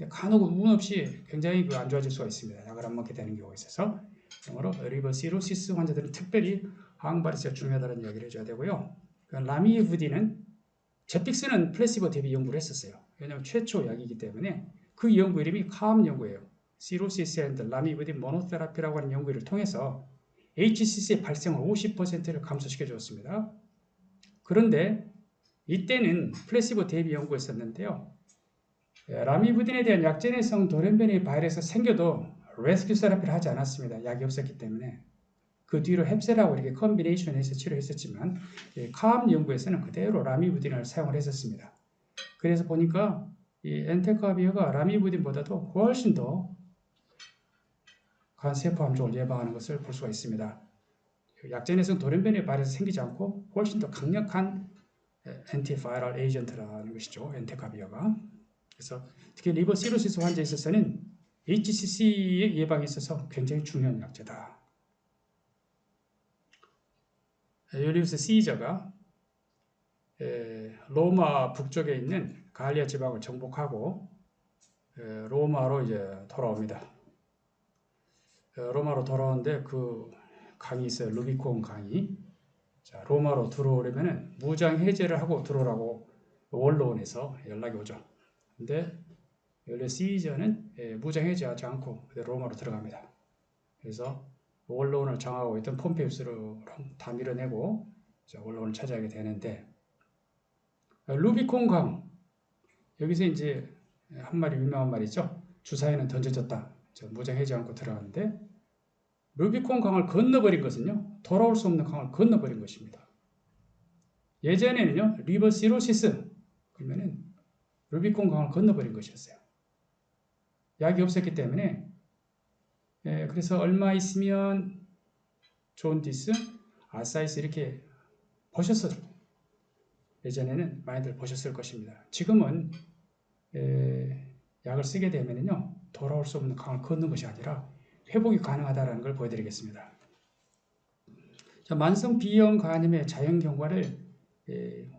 간혹 운 없이 굉장히 안 좋아질 수가 있습니다. 약을 안 먹게 되는 경우가 있어서 그러므로 리버 시로시스 환자들은 특별히 항바이러스가 중요하다는 이야기를 해줘야 되고요. 라미부디는 제픽스는 플래시보 대비 연구를 했었어요. 왜냐하면 최초 약이기 때문에 그 연구 이름이 카암 연구예요. 시로시스 앤드 라미부디 모노테라피라고 하는 연구를 통해서 HCC의 발생을 50%를 감소시켜 주었습니다. 그런데 이때는 플래시보 대비 연구였었는데요. 라미부딘에 대한 약전해성 돌연변이 바이러스가 생겨도 레스큐 세라피를 하지 않았습니다. 약이 없었기 때문에. 그 뒤로 헵세라고 이렇게 컨비네이션해서 치료했었지만 카암 연구에서는 그대로 라미부딘을 사용을 했었습니다. 그래서 보니까 이 엔테카비어가 라미부딘보다도 훨씬 더 간세포 함종을 예방하는 것을 볼 수가 있습니다. 약전해성 돌연변이 바이러스 생기지 않고 훨씬 더 강력한 엔티바이럴 에이전트라는 것이죠. 엔테카비어가. 그래서 특히 리버 시로시스 환자에 있어서는 HCC의 예방에 있어서 굉장히 중요한 약제다. 율리우스 시저가 로마 북쪽에 있는 갈리아 지방을 정복하고 로마로 이제 돌아옵니다. 로마로 돌아오는데 그 강이 있어요. 루비콘 강이. 자, 로마로 들어오려면 무장 해제를 하고 들어오라고 원로원에서 연락이 오죠. 근데 율리우스 시저는 무장 해제하지 않고 로마로 들어갑니다. 그래서 원로원을 정하고 있던 폼페이우스로 다 밀어내고 원로원을 차지하게 되는데, 루비콘 강, 여기서 이제 한 말이 유명한 말이죠. 주사위는 던져졌다. 무장하지 않고 들어가는데, 루비콘 강을 건너버린 것은요, 돌아올 수 없는 강을 건너버린 것입니다. 예전에는요, 리버 시로시스, 그러면은 루비콘 강을 건너버린 것이었어요. 약이 없었기 때문에, 그래서 얼마 있으면 존디스, 아사이스 이렇게 보셨어요. 예전에는 많이들 보셨을 것입니다. 지금은 약을 쓰게 되면요, 돌아올 수 없는 강을 걷는 것이 아니라 회복이 가능하다는 걸 보여드리겠습니다. 자, 만성 B형 간염의 자연 경과를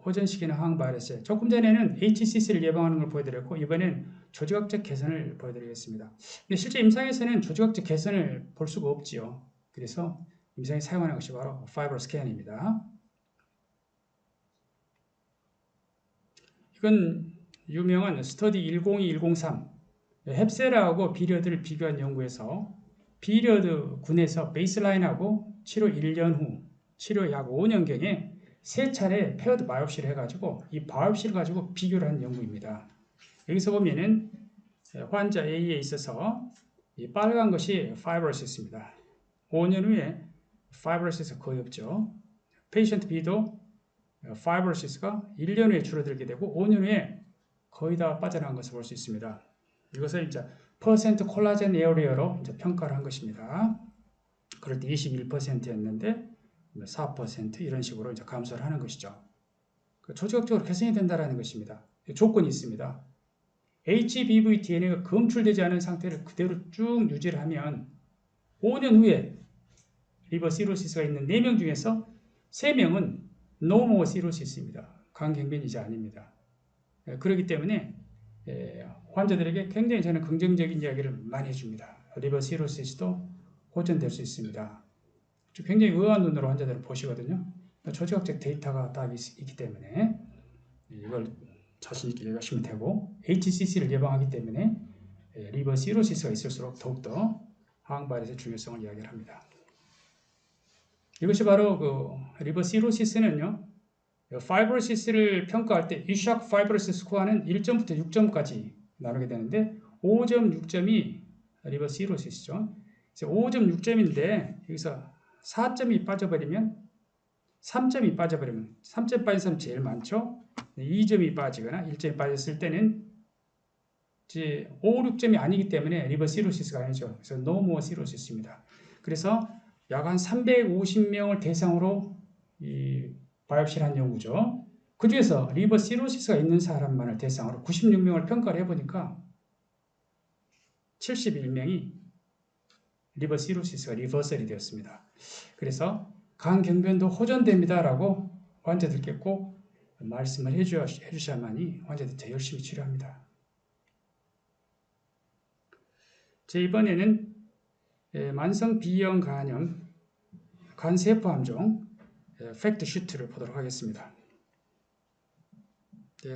호전시키는 항바이러스. 조금 전에는 HCC를 예방하는 걸 보여드렸고, 이번엔 조직학적 개선을 보여드리겠습니다. 근데 실제 임상에서는 조직학적 개선을 볼 수가 없지요. 그래서 임상에 사용하는 것이 바로 파이버 스캔입니다. 이건 유명한 스터디 102-103, 헵세라하고 비리어드를 비교한 연구에서 비리어드 군에서 베이스라인하고 치료 1년 후, 치료 약 5년경에 3차례 페어드 바이옵시를 해가지고 이 바이옵시를 가지고 비교를 한 연구입니다. 여기서 보면은 환자 A에 있어서 이 빨간 것이 파이브로시스입니다. 5년 후에 파이브로시스 거의 없죠. 페이션트 B도 파이브로시스가 1년 후에 줄어들게 되고 5년 후에 거의 다 빠져나간 것을 볼 수 있습니다. 이것을 이제 퍼센트 콜라겐 에어리어로 이제 평가를 한 것입니다. 그럴 때 21%였는데 4% 이런 식으로 이제 감소를 하는 것이죠. 조직학적으로 개선이 된다는 것입니다. 조건이 있습니다. HBV DNA가 검출되지 않은 상태를 그대로 쭉 유지를 하면 5년 후에 리버 시로시스가 있는 4명 중에서 3명은 노모 시로시스입니다. 간경변이지 아닙니다. 그렇기 때문에 환자들에게 굉장히 저는 긍정적인 이야기를 많이 해줍니다. 리버 시로시스도 호전될 수 있습니다. 굉장히 의아한 눈으로 환자들을 보시거든요. 조직학적 데이터가 딱 있기 때문에 이걸 자신있게 얘기하시면 되고, HCC를 예방하기 때문에 리버 시로시스가 있을수록 더욱더 항바이러스의 중요성을 이야기를 합니다. 이것이 바로 그 리버 시로시스는요, 파이브로시스를 평가할 때 유샥 파이브로시스 스코어는 1점부터 6점까지 나누게 되는데 5.6점이 리버 시로시스죠. 5.6점인데 여기서 4점이 빠져버리면 3점이 빠져버리면 3점 빠진 사람 제일 많죠. 2점이 빠지거나 1점이 빠졌을 때는 이제 5, 6점이 아니기 때문에 리버 시로시스가 아니죠. 그래서 노모 시로시스입니다. 그래서 약 한 350명을 대상으로 이 바이옵시를 한 연구죠. 그 중에서 리버 시로시스가 있는 사람만을 대상으로 96명을 평가를 해보니까 71명이 리버 시로시스가 리버설이 되었습니다. 그래서 간경변도 호전됩니다라고 환자들께 꼭 말씀을 해주셔야만이 환자들이 더 열심히 치료합니다. 이번에는 만성 B형 간염, 간세포 함종 팩트 시트를 보도록 하겠습니다.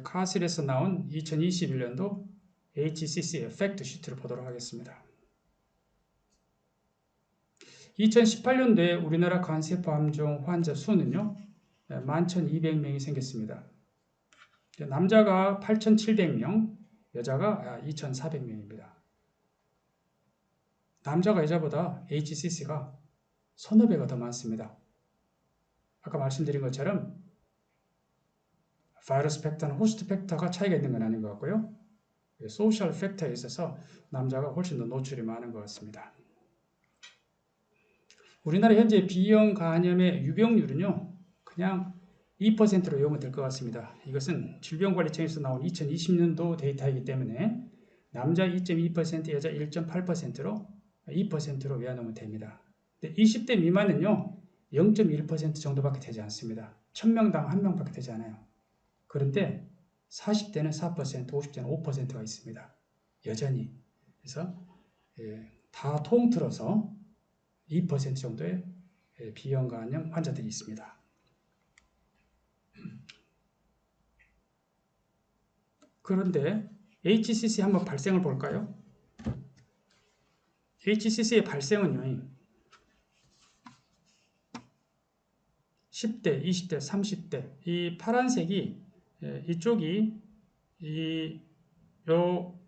카슬에서 나온 2021년도 HCC의 팩트 시트를 보도록 하겠습니다. 2018년도에 우리나라 간세포 함종 환자 수는요, 11,200명이 생겼습니다. 남자가 8,700명, 여자가 2,400명입니다. 남자가 여자보다 HCC가 서너 배가 더 많습니다. 아까 말씀드린 것처럼 바이러스 팩터는 호스트 팩터가 차이가 있는 건 아닌 것 같고요. 소셜 팩터에 있어서 남자가 훨씬 더 노출이 많은 것 같습니다. 우리나라 현재 B형 간염의 유병률은요, 그냥 2%로 외우면 될 것 같습니다. 이것은 질병관리청에서 나온 2020년도 데이터이기 때문에 남자 2.2%, 여자 1.8%로 2%로 외워놓으면 됩니다. 20대 미만은요, 0.1% 정도밖에 되지 않습니다. 1000명당 1명밖에 되지 않아요. 그런데 40대는 4%, 50대는 5%가 있습니다. 여전히. 그래서 다 통틀어서 2% 정도의 B형 간염 환자들이 있습니다. 그런데 HCC 한번 발생을 볼까요? HCC의 발생은요, 10대, 20대, 30대 이 파란색이 이쪽이 요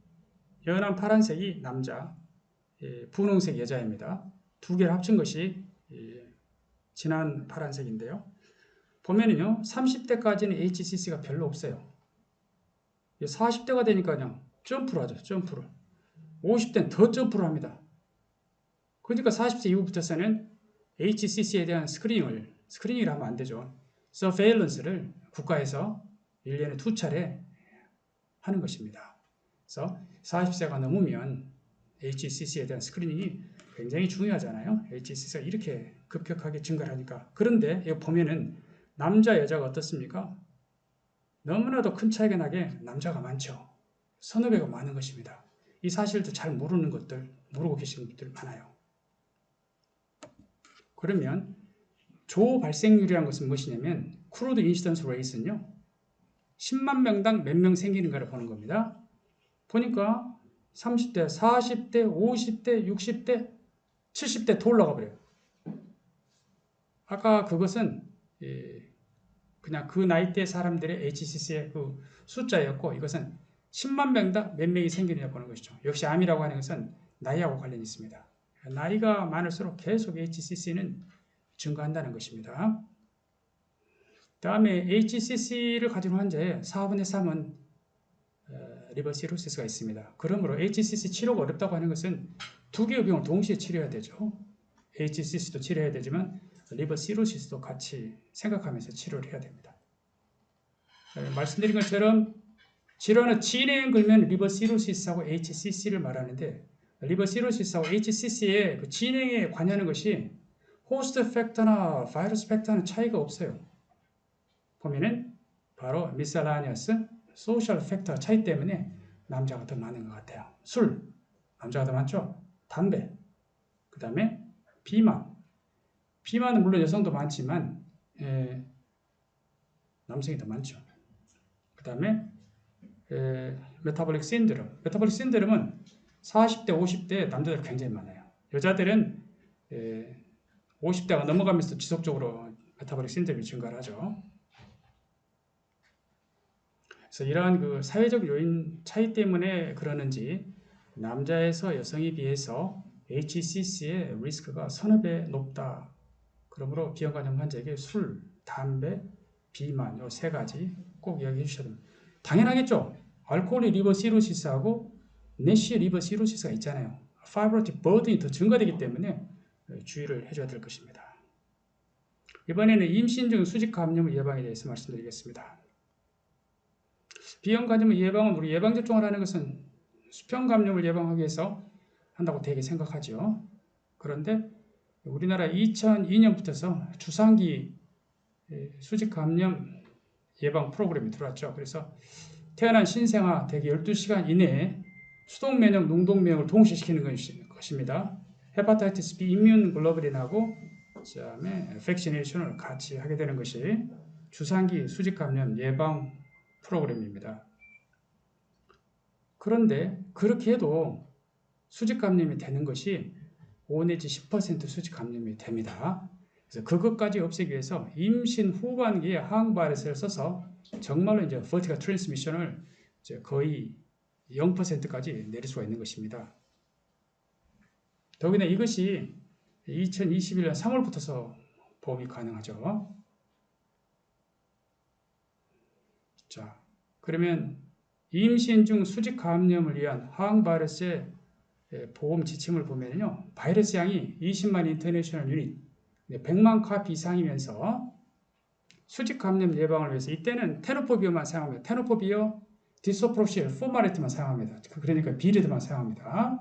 연한 파란색이 남자, 분홍색 여자입니다. 두 개를 합친 것이 진한 파란색인데요. 보면은요, 30대까지는 HCC가 별로 없어요. 40대가 되니까 그냥 점프를 하죠. 점프를. 50대는 더 점프를 합니다. 그러니까 40대 이후부터서는 HCC에 대한 스크리닝을 하면 안 되죠. 서베일런스를 국가에서 1년에 2차례 하는 것입니다. 그래서 40세가 넘으면 HCC에 대한 스크리닝이 굉장히 중요하잖아요. HCC가 이렇게 급격하게 증가를 하니까. 그런데 여기 보면은 남자, 여자가 어떻습니까? 너무나도 큰 차이가 나게 남자가 많죠. 서너 배가 많은 것입니다. 이 사실도 잘 모르고 계시는 분들 많아요. 그러면 조 발생률이라는 것은 무엇이냐면 크루드 인시던스 레이스는요. 10만 명당 몇 명 생기는가를 보는 겁니다. 보니까 30대, 40대, 50대, 60대, 70대 더 올라가 버려요. 아까 그것은 그냥 그 나이대 사람들의 HCC의 그 숫자였고 이것은 10만 명당 몇 명이 생기느냐 보는 것이죠. 역시 암이라고 하는 것은 나이하고 관련이 있습니다. 나이가 많을수록 계속 HCC는 증가한다는 것입니다. 다음에 HCC를 가진 환자의 4분의 3은 리버 시로시스가 있습니다. 그러므로 HCC 치료가 어렵다고 하는 것은 두 개의 병을 동시에 치료해야 되죠. HCC도 치료해야 되지만 리버 시로시스도 같이 생각하면서 치료를 해야 됩니다. 말씀드린 것처럼 질환의 진행 걸면 리버 시로시스하고 HCC를 말하는데 리버 시로시스하고 HCC의 그 진행에 관여하는 것이 호스트 팩터나 바이러스 팩터는 차이가 없어요. 보면은 바로 미셀라니어스 소셜 팩터 차이 때문에 남자가 더 많은 것 같아요. 술, 남자가 더 많죠. 담배, 그 다음에 비만. 비만은 물론 여성도 많지만 남성이 더 많죠. 그 다음에 메타볼릭 신드롬. 메타볼릭 신드롬은 40대, 50대 남자들 굉장히 많아요. 여자들은 50대가 넘어가면서 지속적으로 메타볼릭 신드롬이 증가를 하죠. 그래서 이러한 그 사회적 요인 차이 때문에 그러는지 남자에서 여성에 비해서 HCC의 리스크가 서너 배 높다. 그러므로 비형간염 환자에게 술, 담배, 비만 이 세 가지 꼭 이야기해 주셔야 됩니다. 당연하겠죠. 알코올이 리버 시로시스하고 내시 리버 시로시스가 있잖아요. 파이브로틱 버든이 더 증가되기 때문에 주의를 해줘야 될 것입니다. 이번에는 임신 중 수직 감염 예방에 대해서 말씀드리겠습니다. 비형 감염 예방은 우리 예방접종을 하는 것은 수평 감염을 예방하기 위해서 한다고 되게 생각하죠. 그런데 우리나라 2002년부터서 주상기 수직 감염 예방 프로그램이 들어왔죠. 그래서 태어난 신생아 대개 12시간 이내에 수동 면역, 능동 면역을 동시시키는 것입니다. 헤파타이티스 B 이뮨 글로불린하고 그다음에 백시네이션을 같이 하게 되는 것이 주상기 수직 감염 예방 프로그램입니다. 그런데 그렇게 해도 수직 감염이 되는 것이 5 내지 10% 수직 감염이 됩니다. 그래서 그것까지 없애기 위해서 임신 후반기에 항바이러스를 써서 정말로 이제 버티컬 트랜스미션을 이제 거의 0%까지 내릴 수가 있는 것입니다. 더구나 이것이 2021년 3월부터서 보험이 가능하죠. 자, 그러면 임신 중 수직 감염을 위한 항바이러스의 보험 지침을 보면요. 바이러스 양이 20만 인터내셔널 유닛, 100만 카피 이상이면서 수직 감염 예방을 위해서 이때는 테노포비어만 사용합니다. 테노포비어, 디소프로실, 포말레트만 사용합니다. 그러니까 비리드만 사용합니다.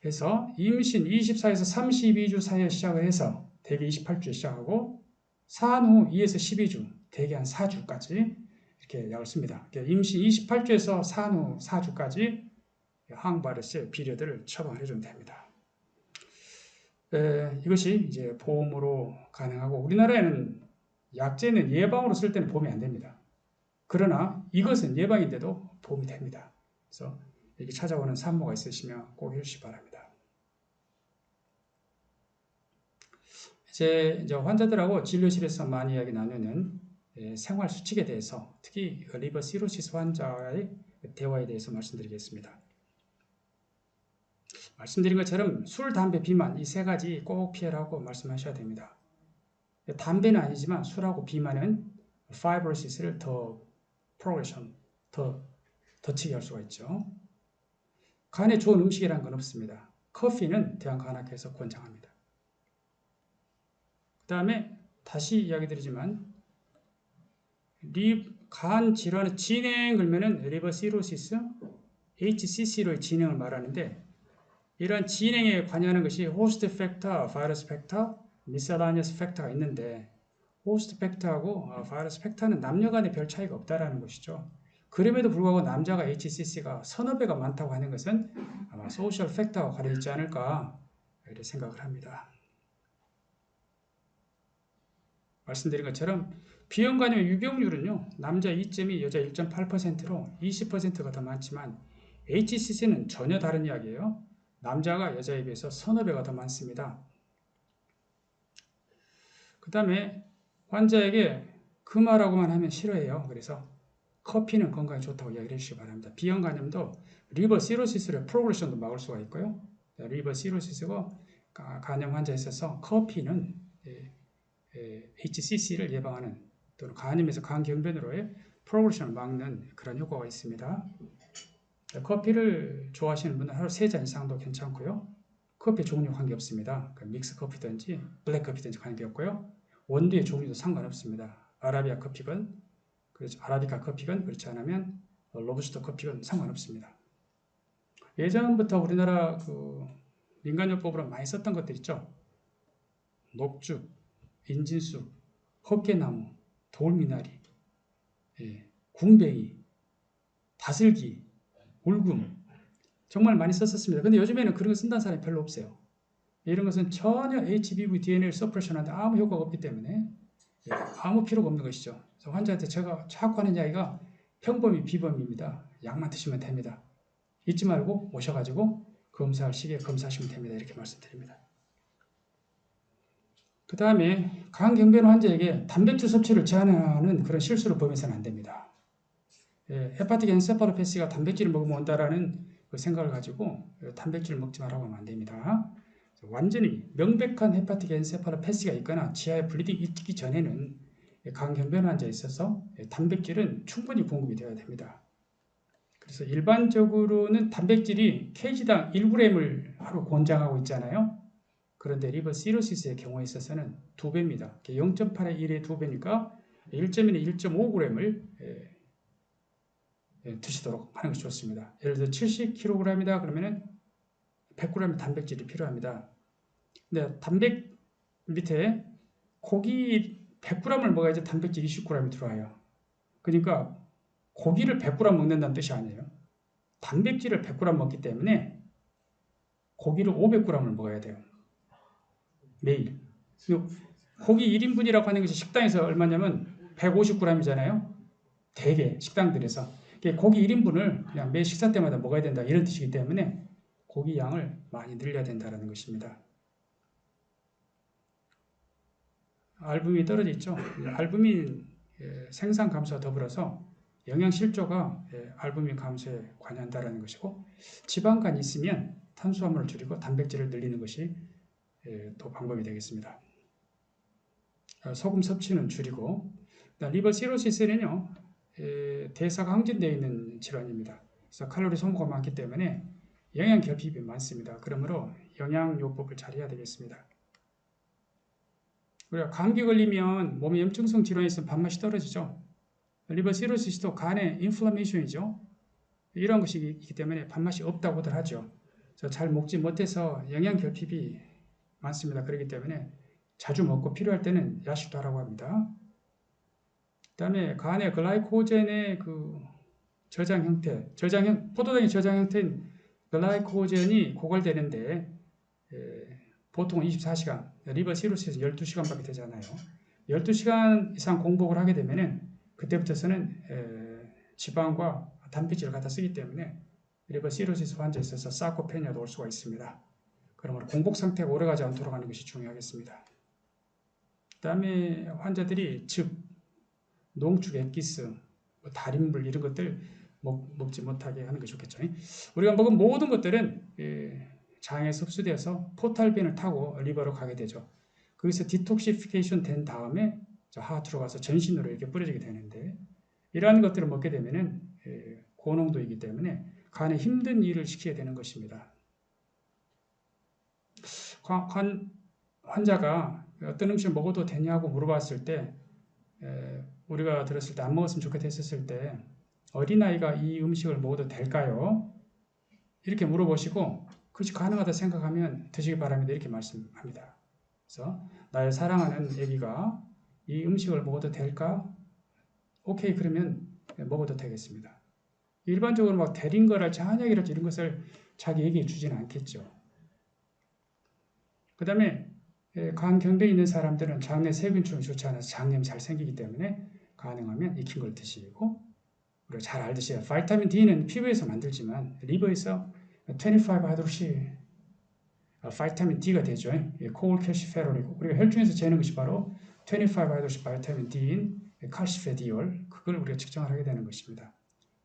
그래서 임신 24에서 32주 사이에 시작을 해서 대개 28주에 시작하고 산후 2에서 12주, 대개 한 4주까지 이렇게 약을 씁니다. 임신 28주에서 산후 4주까지 항바이러스의 비료들을 처방해 주면 됩니다. 이것이 이제 보험으로 가능하고 우리나라에는 약제는 예방으로 쓸 때는 보험이 안 됩니다. 그러나 이것은 예방인데도 보험이 됩니다. 그래서 여기 찾아오는 산모가 있으시면 꼭 해주시기 바랍니다. 이제 환자들하고 진료실에서 많이 이야기 나누는 생활 수칙에 대해서 특히 리버 시로시스 환자의 대화에 대해서 말씀드리겠습니다. 말씀드린 것처럼 술, 담배, 비만 이 세 가지 꼭 피해라고 말씀하셔야 됩니다. 담배는 아니지만 술하고 비만은 파이브로시스를 더 프로그레션, 더 덧치게 할 수가 있죠. 간에 좋은 음식이라는 건 없습니다. 커피는 대한간학회에서 권장합니다. 그 다음에 다시 이야기 드리지만 간 질환의 진행 그러면은 리버 시로시스, HCC로의 진행을 말하는데 이런 진행에 관여하는 것이 호스트 팩터, 바이러스 팩터, 미셀라니어스 팩터가 있는데 호스트 팩터하고 바이러스 팩터는 남녀 간에 별 차이가 없다라는 것이죠. 그럼에도 불구하고 남자가 HCC가 서너 배가 많다고 하는 것은 아마 소셜 팩터와 관련이 있지 않을까 이렇게 생각을 합니다. 말씀드린 것처럼 비형간염 유병률은요. 남자 2.2, 여자 1.8%로 20%가 더 많지만 HCC는 전혀 다른 이야기예요. 남자가 여자에 비해서 서너 배가 더 많습니다. 그 다음에 환자에게 그 말하고만 하면 싫어해요. 그래서 커피는 건강에 좋다고 이야기를 해주시기 바랍니다. 비형간염도 리버 시로시스의 프로그레션도 막을 수가 있고요. 리버 시로시스가 간염 환자에 있어서 커피는 HCC를 예방하는 또는 간염에서 간경변으로의 프로그레션을 막는 그런 효과가 있습니다. 커피를 좋아하시는 분은 하루 3잔 이상도 괜찮고요. 커피 종류 관계없습니다. 믹스 커피든지 블랙 커피든지 관계없고요. 원두의 종류도 상관없습니다. 아라비아 커피건, 그렇죠. 아라비카 커피건, 그렇지 않으면 로부스터 커피건 상관없습니다. 예전부터 우리나라 민간요법으로 많이 썼던 것들 있죠. 녹죽, 인진쑥, 헛개나무, 돌미나리, 궁뱅이, 다슬기, 울금 정말 많이 썼었습니다. 근데 요즘에는 그런 거 쓴다는 사람이 별로 없어요. 이런 것은 전혀 HBV DNA를 서프레션하는데 아무 효과가 없기 때문에 아무 필요가 없는 것이죠. 그래서 환자한테 제가 자꾸 하는 이야기가 평범이 비범입니다. 약만 드시면 됩니다. 잊지 말고 오셔가지고 검사할 시기에 검사하시면 됩니다. 이렇게 말씀드립니다. 그 다음에 간경변 환자에게 단백질 섭취를 제한하는 그런 실수를 범해서는 안 됩니다. 헤파틱 엔세팔로패시가 단백질을 먹으면 온다라는 그 생각을 가지고 단백질을 먹지 말라고 하면 안 됩니다. 완전히 명백한 헤파틱 엔세팔로패시가 있거나 지하에 블리딩이 있기 전에는 간경변 환자에 있어서 단백질은 충분히 공급이 되어야 됩니다. 그래서 일반적으로는 단백질이 kg당 1g을 하루 권장하고 있잖아요. 그런데 리버 시로시스의 경우에 있어서는 2배입니다. 0.8의 1의 2배니까 1.1의 1.5g을 드시도록 하는 것이 좋습니다. 예를 들어 70kg이다 그러면은 100g 단백질이 필요합니다. 근데 단백 밑에 고기 100g을 먹어야지 단백질 20g이 들어와요. 그러니까 고기를 100g 먹는다는 뜻이 아니에요. 단백질을 100g 먹기 때문에 고기를 500g을 먹어야 돼요. 매일. 고기 1인분이라고 하는 것이 식당에서 얼마냐면 150g이잖아요. 대개 식당들에서. 고기 1인분을 그냥 매 식사 때마다 먹어야 된다 이런 뜻이기 때문에 고기 양을 많이 늘려야 된다는 것입니다. 알부민이 떨어져 있죠. 알부민 생산 감소와 더불어서 영양 실조가 알부민 감소에 관여한다는 것이고 지방간이 있으면 탄수화물을 줄이고 단백질을 늘리는 것이 또 방법이 되겠습니다. 소금 섭취는 줄이고 리버 시로시스는요 대사가 항진되어 있는 질환입니다. 그래서 칼로리 소모가 많기 때문에 영양 결핍이 많습니다. 그러므로 영양요법을 잘 해야 되겠습니다. 우리가 감기 걸리면 몸에 염증성 질환이 있으면 밥맛이 떨어지죠. 리버 시로시스도 간의 인플라메이션이죠. 이런 것이 있기 때문에 밥맛이 없다고들 하죠. 잘 먹지 못해서 영양 결핍이 많습니다. 그렇기 때문에 자주 먹고 필요할 때는 야식도 하라고 합니다. 그 다음에 간의 글라이코젠의 저장 형태, 포도당의 저장 형태인 글라이코젠이 고갈되는데 보통은 24시간, 리버 시로시스 12시간밖에 되잖아요. 12시간 이상 공복을 하게 되면은 그때부터서는 지방과 단백질을 갖다 쓰기 때문에 리버 시로시스 환자에 있어서 사코페니아도 올 수가 있습니다. 그러므로 공복 상태가 오래가지 않도록 하는 것이 중요하겠습니다. 그다음에 환자들이 즙, 농축 엑기스, 뭐 달인물 이런 것들 먹지 못하게 하는 게 좋겠죠. 우리가 먹은 모든 것들은 장에 흡수되어서 포탈빈을 타고 리버로 가게 되죠. 거기서 디톡시피케이션 된 다음에 하트로 가서 전신으로 이렇게 뿌려지게 되는데, 이러한 것들을 먹게 되면은 고농도이기 때문에 간에 힘든 일을 시키게 되는 것입니다. 환자가 어떤 음식을 먹어도 되냐고 물어봤을 때, 우리가 들었을 때 안 먹었으면 좋겠다 했었을 때, 어린아이가 이 음식을 먹어도 될까요? 이렇게 물어보시고 그것이 가능하다 생각하면 드시기 바랍니다. 이렇게 말씀합니다. 그래서 나의 사랑하는 아기가 이 음식을 먹어도 될까? 오케이, 그러면 먹어도 되겠습니다. 일반적으로 막 대린 거랄지 한약이랄지 이런 것을 자기에게 주지는 않겠죠. 그 다음에 간경변이 있는 사람들은 장내 세균충이 좋지 않아서 장염이 잘 생기기 때문에 가능하면 익힌 걸 드시고, 그리고 잘 알듯이 바이타민 D는 피부에서 만들지만 리버에서 25하이드로시 바이타민 D가 되죠. 코올캐시페롤이고, 우리가 혈중에서 재는 것이 바로 25하이드로시 바이타민 D인 칼시페디올, 그걸 우리가 측정을 하게 되는 것입니다.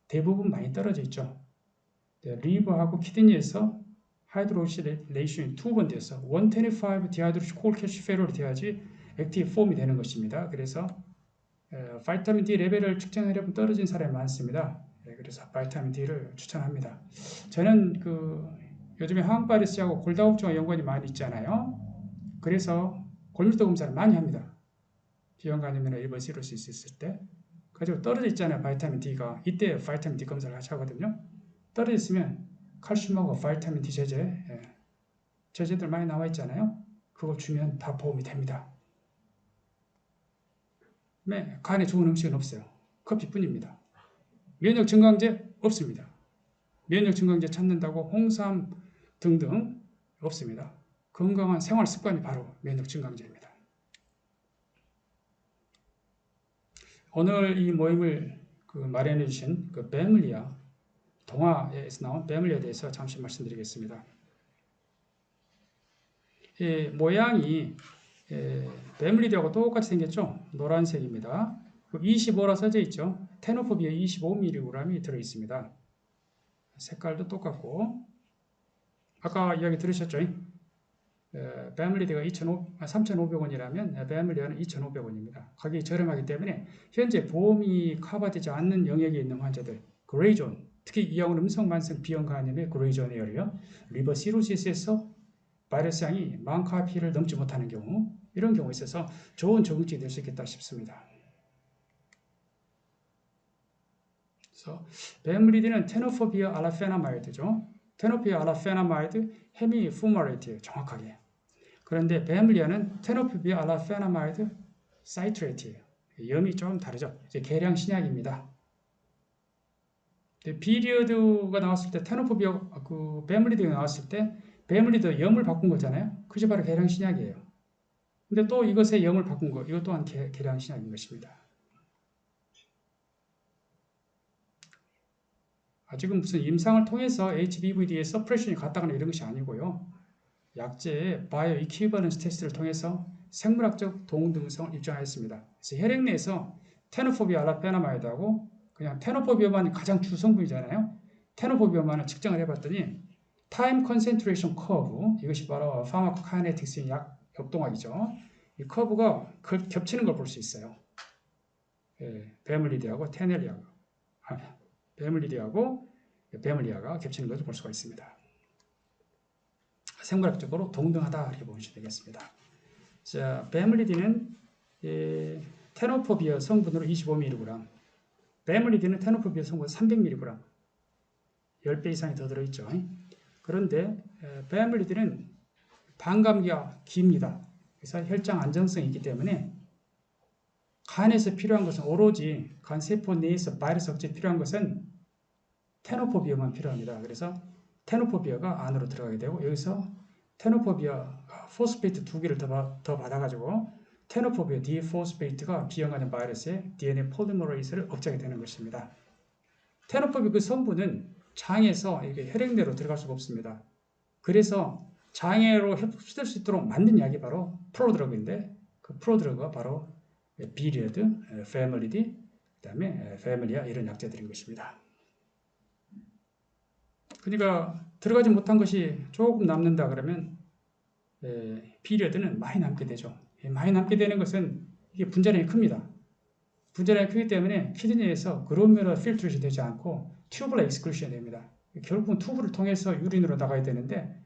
대부분 많이 떨어져 있죠. 리버하고 키드니에서 하이드로시 레이션이 2번 돼서 125 디하이드로시 코올캐시페롤이 돼야지 액티브 폼이 되는 것입니다. 그래서 바이타민 D 레벨을 측정하려면 떨어진 사람이 많습니다. 그래서 바이타민 D를 추천합니다. 저는 요즘에 항바이러스하고 골다공증과 연관이 많이 있잖아요. 그래서 골밀도 검사를 많이 합니다. 비형간염이나 일본 시로시스 있을 때 가지고 떨어져 있잖아요. 바이타민 D가. 이때 바이타민 D 검사를 같이 하거든요. 떨어져 있으면 칼슘하고 바이타민 D 제제들 많이 나와 있잖아요. 그거 주면 다 보험이 됩니다. 간에 좋은 음식은 없어요. 커피뿐입니다. 면역 증강제 없습니다. 면역 증강제 찾는다고 홍삼 등등 없습니다. 건강한 생활 습관이 바로 면역 증강제입니다. 오늘 이 모임을 마련해 주신 베물리아, 동화에서 나온 베물리아에 대해서 잠시 말씀드리겠습니다. 모양이 베물리아하고 똑같이 생겼죠. 노란색입니다. 25라 써져 있죠. 테노포비아 25mg이 들어있습니다. 색깔도 똑같고, 아까 이야기 들으셨죠? 베물리아가 3,500원이라면 베물리아는 2,500원입니다. 가격이 저렴하기 때문에 현재 보험이 커버되지 않는 영역에 있는 환자들, 그레이존, 특히 이형은 음성만성 비형간염의 그레이존 에어리어, 리버 시로시스에서 바이러스 양이 10,000카피를 넘지 못하는 경우, 이런 경우에 있어서 좋은 적응증이 될 수 있겠다 싶습니다. 그래서 베물리디는 테노포비아 알라페나마이드죠. 테노피아 알라페나마이드 헤미푸마레이트예요, 정확하게. 그런데 베물리아는 테노피아 알라페나마이드 사이트레이트예요. 염이 좀 다르죠. 이제 계량 신약입니다. 비리어드가 나왔을 때 테노포비아 베물리드가 나왔을 때 베물리드 염을 바꾼 거잖아요. 그게 바로 계량 신약이에요. 근데 또 이것의 염을 바꾼 거, 이것 또한 계량 신약인 것입니다. 아직은 무슨 임상을 통해서 HBVD의 서프레션이 같다거나 이런 것이 아니고요. 약제의 바이오 이퀴버런스 테스트를 통해서 생물학적 동등성을 입증하였습니다. 그래서 혈액 내에서 테노포비아 알라페나마이드하고 그냥 테노포비아만 가장 주성분이잖아요. 테노포비아만을 측정을 해봤더니 타임 컨센트레이션 커브, 이것이 바로 파마코카이네틱스의 역동학이죠. 이 커브가 겹치는 걸 볼 수 있어요. 베물리디하고 베물리아가 겹치는 것을 볼 수가 있습니다. 생물학적으로 동등하다 이렇게 보시면 되겠습니다. 자, 베물리디는 테노포비아 성분으로 25mg, 베물리디는 테노포비아 성분 300mg, 10배 이상이 더 들어있죠. 그런데 베물리디는 반감기가 깁니다. 그래서 혈장 안정성이 있기 때문에 간에서 필요한 것은 오로지 간세포 내에서 바이러스 억제에 필요한 것은 테노포비아만 필요합니다. 그래서 테노포비아가 안으로 들어가게 되고, 여기서 테노포비아 포스페이트 2개를 더 받아가지고 테노포비아 디포스페이트가 비형간염 바이러스의 DNA 폴리머레이스를 억제하게 되는 것입니다. 테노포비아 그 성분은 장에서 이렇게 혈액 내로 들어갈 수가 없습니다. 그래서 장애로 흡수될 수 있도록 만든 약이 바로 프로드러그인데, 그 프로드러그가 바로 비리어드, 패밀리디, 그 다음에 패밀리아 이런 약자들인 것입니다. 그러니까 들어가지 못한 것이 조금 남는다 그러면 비리어드는 많이 남게 되죠. 많이 남게 되는 것은 이게 분자량이 큽니다. 분자량이 크기 때문에 키드니에서 그로메룰러 필트레이션이 되지 않고 튜블러 익스클루션이 됩니다. 결국은 튜브를 통해서 유린으로 나가야 되는데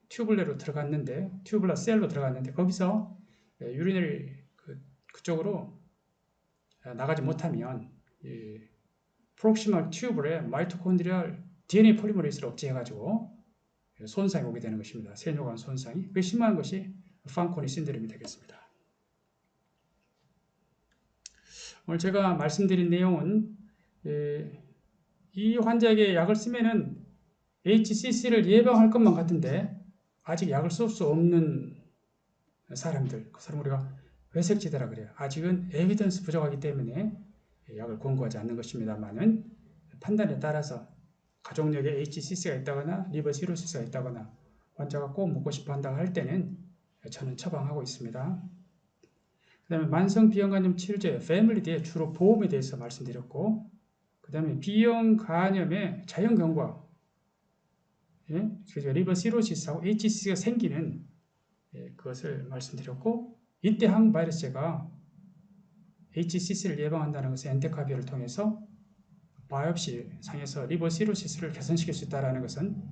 튜블러로 들어갔는데 튜블러 셀로 들어갔는데 거기서 유린을 그쪽으로 나가지 못하면 프록시멀 튜블의 마이토콘드리얼 DNA 폴리머레이스를 억제해가지고 손상이 오게 되는 것입니다. 세뇨관 손상이. 그 심한 것이 팡코니 신드롬이 되겠습니다. 오늘 제가 말씀드린 내용은 이 환자에게 약을 쓰면은 HCC를 예방할 것만 같은데 아직 약을 쓸 수 없는 사람들, 그 사람 우리가 회색지대라 그래요. 아직은 에비던스 부족하기 때문에 약을 권고하지 않는 것입니다만은 판단에 따라서 가족력에 HCC가 있다거나 리버 시로시스가 있다거나 환자가 꼭 먹고 싶어 한다고 할 때는 저는 처방하고 있습니다. 그 다음에 만성 비형간염 치료제 패밀리디에 주로 보험에 대해서 말씀드렸고 그 다음에 비형 간염의 자연 경과 그래서 리버 시로시스하고 HCC가 생기는 그것을 말씀드렸고 이때 항바이러스제가 HCC를 예방한다는 것은 엔테카비를 통해서 바이옵시 상에서 리버 시로시스를 개선시킬 수 있다는 것은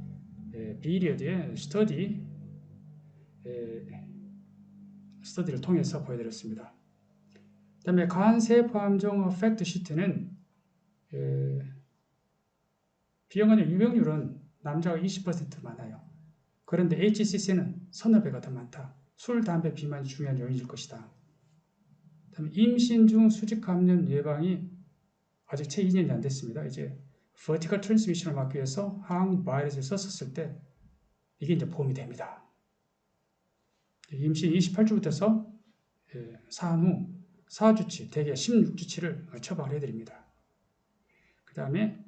비리어드의 스터디를 통해서 보여드렸습니다. 그 다음에 간세포암종 팩트 시트는 비형간염 유병률은 남자가 20% 많아요. 그런데 HCC는 서너 배가 더 많다. 술, 담배, 비만이 중요한 요인일 것이다. 그다음에 임신 중 수직 감염 예방이 아직 채 2년이 안 됐습니다. 이제 vertical transmission을 막기 위해서 항바이러스를 썼을 때 이게 이제 보험이 됩니다. 임신 28주부터서 사한 후 4주치, 대개 16주치를 처방을 해드립니다. 그 다음에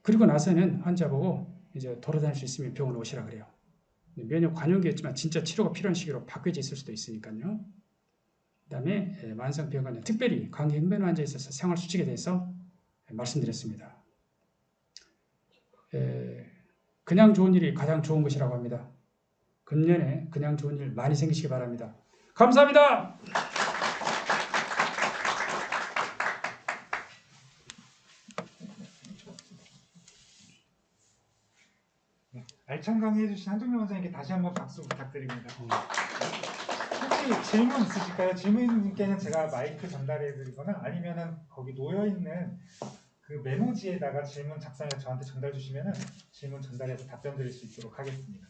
그리고 나서는 환자 보고 이제 돌아다닐 수 있으면 병원 오시라 그래요. 면역 관용기였지만 진짜 치료가 필요한 시기로 바뀌어져 있을 수도 있으니까요. 그 다음에 만성비형간염, 특별히 감기응변 환자에 있어서 생활수칙에 대해서 말씀드렸습니다. 그냥 좋은 일이 가장 좋은 것이라고 합니다. 금년에 그냥 좋은 일 많이 생기시기 바랍니다. 감사합니다. 알찬 강의 해주신 한종명 원장님께 다시 한번 박수 부탁드립니다. 혹시 질문 있으실까요? 질문 있는 분께는 제가 마이크 전달해드리거나 아니면은 거기 놓여있는 그 메모지에다가 질문 작성해서 저한테 전달 주시면은 질문 전달해서 답변 드릴 수 있도록 하겠습니다.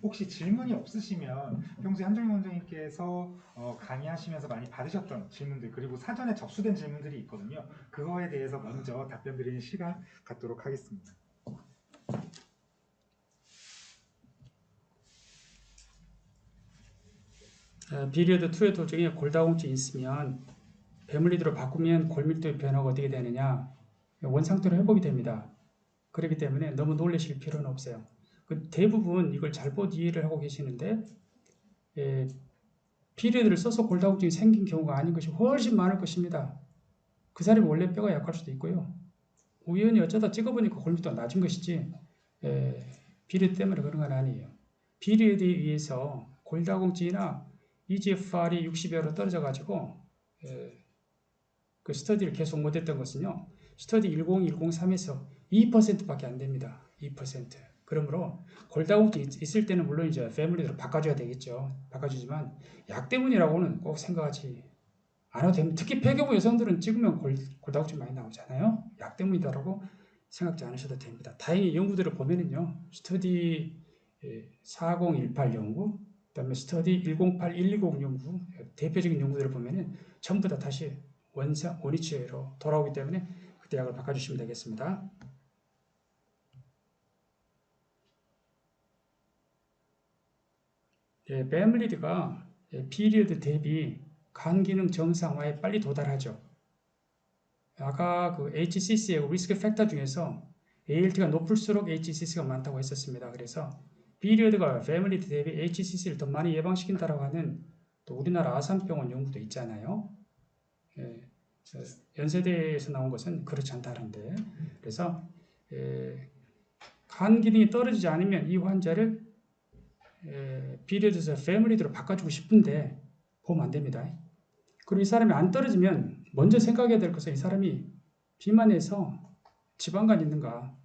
혹시 질문이 없으시면 평소에 한종명 원장님께서 강의하시면서 많이 받으셨던 질문들 그리고 사전에 접수된 질문들이 있거든요. 그거에 대해서 먼저 답변 드리는 시간 갖도록 하겠습니다. 비리어드 2의 도중에 골다공증이 있으면 패밀리드로 바꾸면 골밀도의 변화가 어떻게 되느냐 원상태로 회복이 됩니다. 그렇기 때문에 너무 놀라실 필요는 없어요. 대부분 이걸 잘못 이해를 하고 계시는데 비리어드를 써서 골다공증이 생긴 경우가 아닌 것이 훨씬 많을 것입니다. 그 사람이 원래 뼈가 약할 수도 있고요. 우연히 어쩌다 찍어보니까 골밀도가 낮은 것이지 비리어드 때문에 그런 건 아니에요. 비리어드에 의해서 골다공증이나 EGFR이 60여로 떨어져가지고 그 스터디를 계속 못했던 것은요. 스터디 10103에서 2%밖에 안 됩니다. 2%. 그러므로 골다공증이 있을 때는 물론 이제 패밀리로 바꿔줘야 되겠죠. 바꿔주지만 약 때문이라고는 꼭 생각하지 않아도 됩니다. 특히 폐교부 여성들은 찍으면 골다공증 많이 나오잖아요. 약 때문이다라고 생각지 않으셔도 됩니다. 다행히 연구들을 보면은요. 스터디 4018 연구 그 다음에 스터디 108120 연구, 대표적인 연구들을 보면은 전부 다 다시 원위치로 돌아오기 때문에 그때 약을 바꿔주시면 되겠습니다. 패밀리드가 피리어드 대비 간 기능 정상화에 빨리 도달하죠. 아까 그 HCC의 리스크 팩터 중에서 ALT가 높을수록 HCC가 많다고 했었습니다. 그래서 비리어드가 패밀리 대비 HCC를 더 많이 예방시킨다라고 하는 또 우리나라 아산병원 연구도 있잖아요. 예, 연세대에서 나온 것은 그렇지 않다는데, 그래서 간 기능이 떨어지지 않으면 이 환자를 비리어드에서 패밀리드로 바꿔주고 싶은데 보면 안 됩니다. 그리고 이 사람이 안 떨어지면 먼저 생각해야 될 것은 이 사람이 비만해서 지방간 있는가,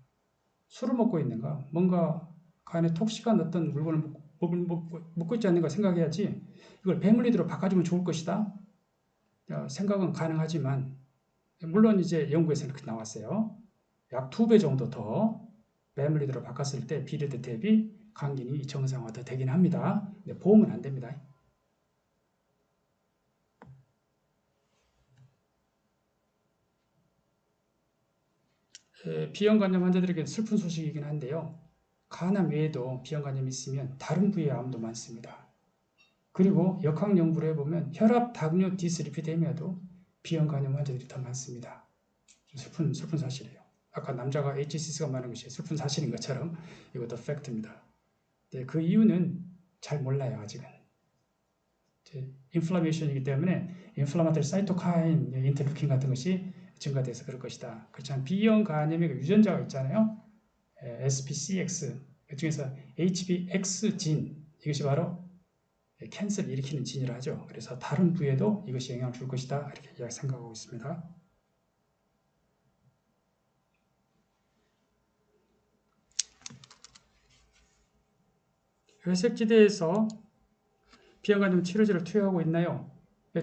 술을 먹고 있는가, 뭔가 간에 톡식한 어떤 물건을 먹고 있지 않는가 생각해야지 이걸 패밀리드로 바꿔주면 좋을 것이다. 생각은 가능하지만 물론 이제 연구에서는 그렇게 나왔어요. 약 2배 정도 더 패밀리드로 바꿨을 때 비리어드 대비 간 기능이 정상화 더 되긴 합니다. 근데 보험은 안 됩니다. 비형간염 환자들에게 슬픈 소식이긴 한데요. 간암 외에도 비형간염이 있으면 다른 부위의 암도 많습니다. 그리고 역학 연구를 해보면 혈압, 당뇨, 디스리피데미아도 비형간염 환자들이 더 많습니다. 슬픈 사실이에요. 아까 남자가 HCC가 많은 것이 슬픈 사실인 것처럼 이것도 팩트입니다. 네, 그 이유는 잘 몰라요, 아직은. 인플라메이션이기 때문에 인플라마토리 사이토카인, 인터루킨 같은 것이 증가돼서 그럴 것이다. 그렇지만 B형 간염의 유전자가 있잖아요. SPCX, 그 중에서 HBX 진, 이것이 바로 캔서를 일으키는 진이라 하죠. 그래서 다른 부위에도 이것이 영향을 줄 것이다. 이렇게 생각하고 있습니다. 회색지대에서 비형간염 치료제를 투여하고 있나요?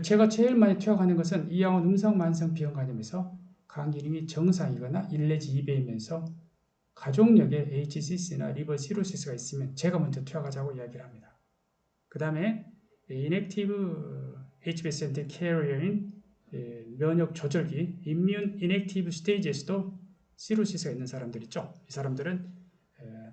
제가 제일 많이 투여하는 것은 이양원 음성 만성 비형간염에서 간 기능이 정상이거나 1 내지 2배이면서 가족력에 HCC나 리버 시로시스가 있으면 제가 먼저 투여하자고 이야기를 합니다. 그 다음에 인액티브 HBs한테 캐리어인 면역 조절기 이뮨 인액티브 스테이지에서도 시로시스가 있는 사람들 있죠. 이 사람들은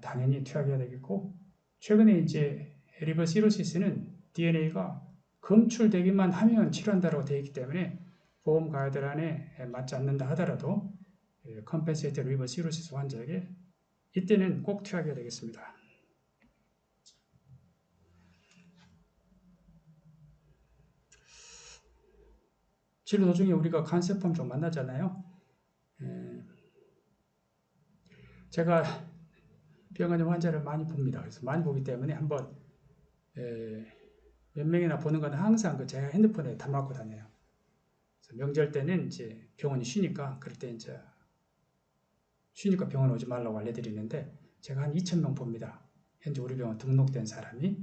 당연히 투여해야 되겠고, 최근에 이제 리버 시로시스는 DNA가 검출되기만 하면 치료한다고 되어 있기 때문에 보험 가이드라인에 맞지 않는다 하더라도 컴펜세이트 리버 시로시스 환자에게 이때는 꼭 투여하게 되겠습니다. 치료 도중에 우리가 간세포를 좀 만나잖아요. 제가 비형간염 환자를 많이 봅니다. 그래서 많이 보기 때문에 한번 몇 명이나 보는 건 항상 제가 핸드폰에 담아갖고 다녀요. 명절 때는 이제 병원이 쉬니까 그럴 때 이제 쉬니까 병원 오지 말라고 알려드리는데 제가 한 2,000명 봅니다. 현재 우리 병원 등록된 사람이.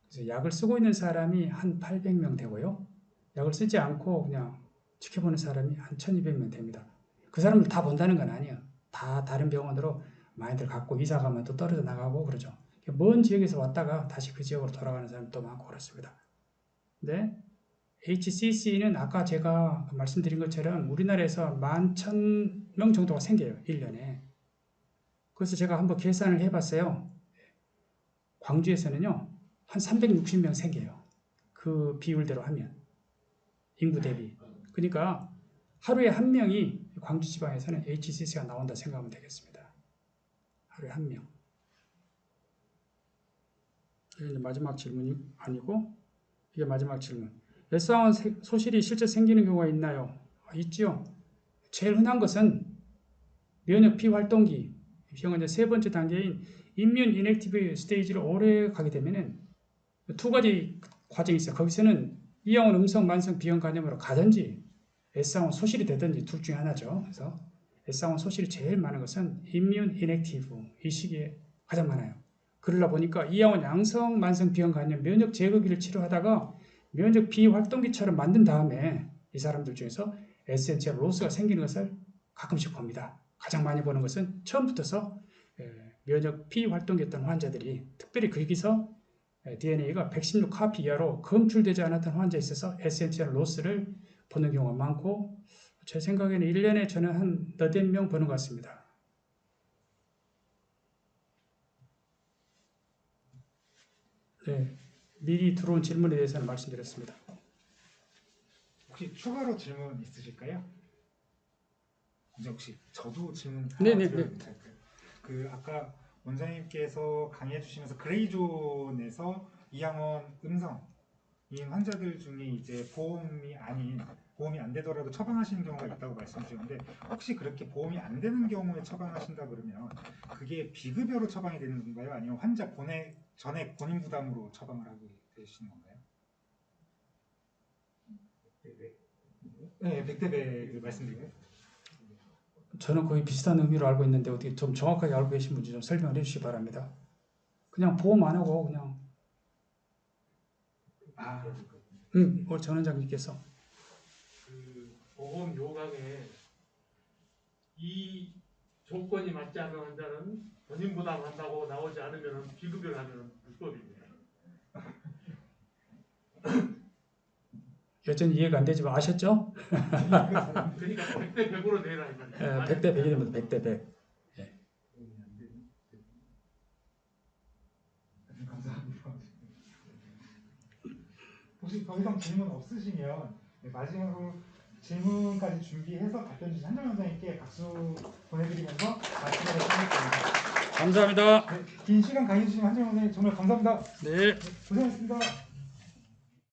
그래서 약을 쓰고 있는 사람이 한 800명 되고요. 약을 쓰지 않고 그냥 지켜보는 사람이 한 1,200명 됩니다. 그 사람들 다 본다는 건 아니에요. 다 다른 병원으로 많이들 갖고 이사 가면 또 떨어져 나가고 그러죠. 먼 지역에서 왔다가 다시 그 지역으로 돌아가는 사람도 많고 그렇습니다. 근데 HCC는 아까 제가 말씀드린 것처럼 우리나라에서 11,000명 정도가 생겨요. 1년에. 그래서 제가 한번 계산을 해봤어요. 광주에서는요. 한 360명 생겨요. 그 비율대로 하면. 인구 대비. 그러니까 하루에 한 명이 광주 지방에서는 HCC가 나온다 생각하면 되겠습니다. 하루에 한 명. 이게 마지막 질문이 아니고 이게 마지막 질문. S상원 소실이 실제 생기는 경우가 있나요? 있죠. 제일 흔한 것은 면역 비활동기, 비형간염 세 번째 단계인 이뮨 인액티브 스테이지를 오래 가게 되면은 두 가지 과정이 있어요. 거기서는 이형원 음성 만성 비형간염으로 가든지 S상원 소실이 되든지 둘 중에 하나죠. 그래서 S상원 소실이 제일 많은 것은 이뮨 인액티브 이 시기에 가장 많아요. 그러다 보니까 이형원 양성 만성 비형간염 면역 제거기를 치료하다가 면역 비활동기처럼 만든 다음에 이 사람들 중에서 에센셜 로스가 생기는 것을 가끔씩 봅니다. 가장 많이 보는 것은 처음부터서 면역 비활동기였던 환자들이 특별히 거기서 DNA가 116 카피 이하로 검출되지 않았던 환자에 있어서 에센셜 로스를 보는 경우가 많고 제 생각에는 1년에 저는 한 8명 보는 것 같습니다. 네, 미리 들어온 질문에 대해서는 말씀드렸습니다. 혹시 추가로 질문 있으실까요? 이제 혹시 저도 질문 네, 하나 네, 드려도 네. 괜찮을까요? 그 아까 원장님께서 강의해 주시면서 그레이존에서 이양원 음성인 환자들 중에 이제 보험이 안 되더라도 처방하시는 경우가 있다고 말씀 주셨는데 혹시 그렇게 보험이 안 되는 경우에 처방하신다 그러면 그게 비급여로 처방이 되는 건가요? 아니면 환자 전액 본인 부담으로 처방을 하게 되시는 건가요? 네, 백대백 말씀드려요. 저는 거의 비슷한 의미로 알고 있는데 어떻게 좀 정확하게 알고 계신 분이 좀 설명을 해주시기 바랍니다. 그냥 보험 안 하고 그냥 아, 우리 전 원장님께서 그 보험 요강에 이 조건이 맞지 않는 환자는 본인 부담한다고 나오지 않으면 비급여를 하면 불법입니다. 여전히 이해가 안 되지만 아셨죠? 그러니까 100대 100으로 내라 이 말이에요. 100대 100이 됩니다. 100대 100. 감사합니다. 혹시 더 이상 질문 없으시면 네, 마지막으로 질문까지 준비해서 답변 주신 한정 원장님께 박수 보내드리면서 말씀을 하겠습니다. 감사합니다. 네, 긴 시간 강의 주신 한정 원장님 정말 감사합니다. 네. 고생하셨습니다.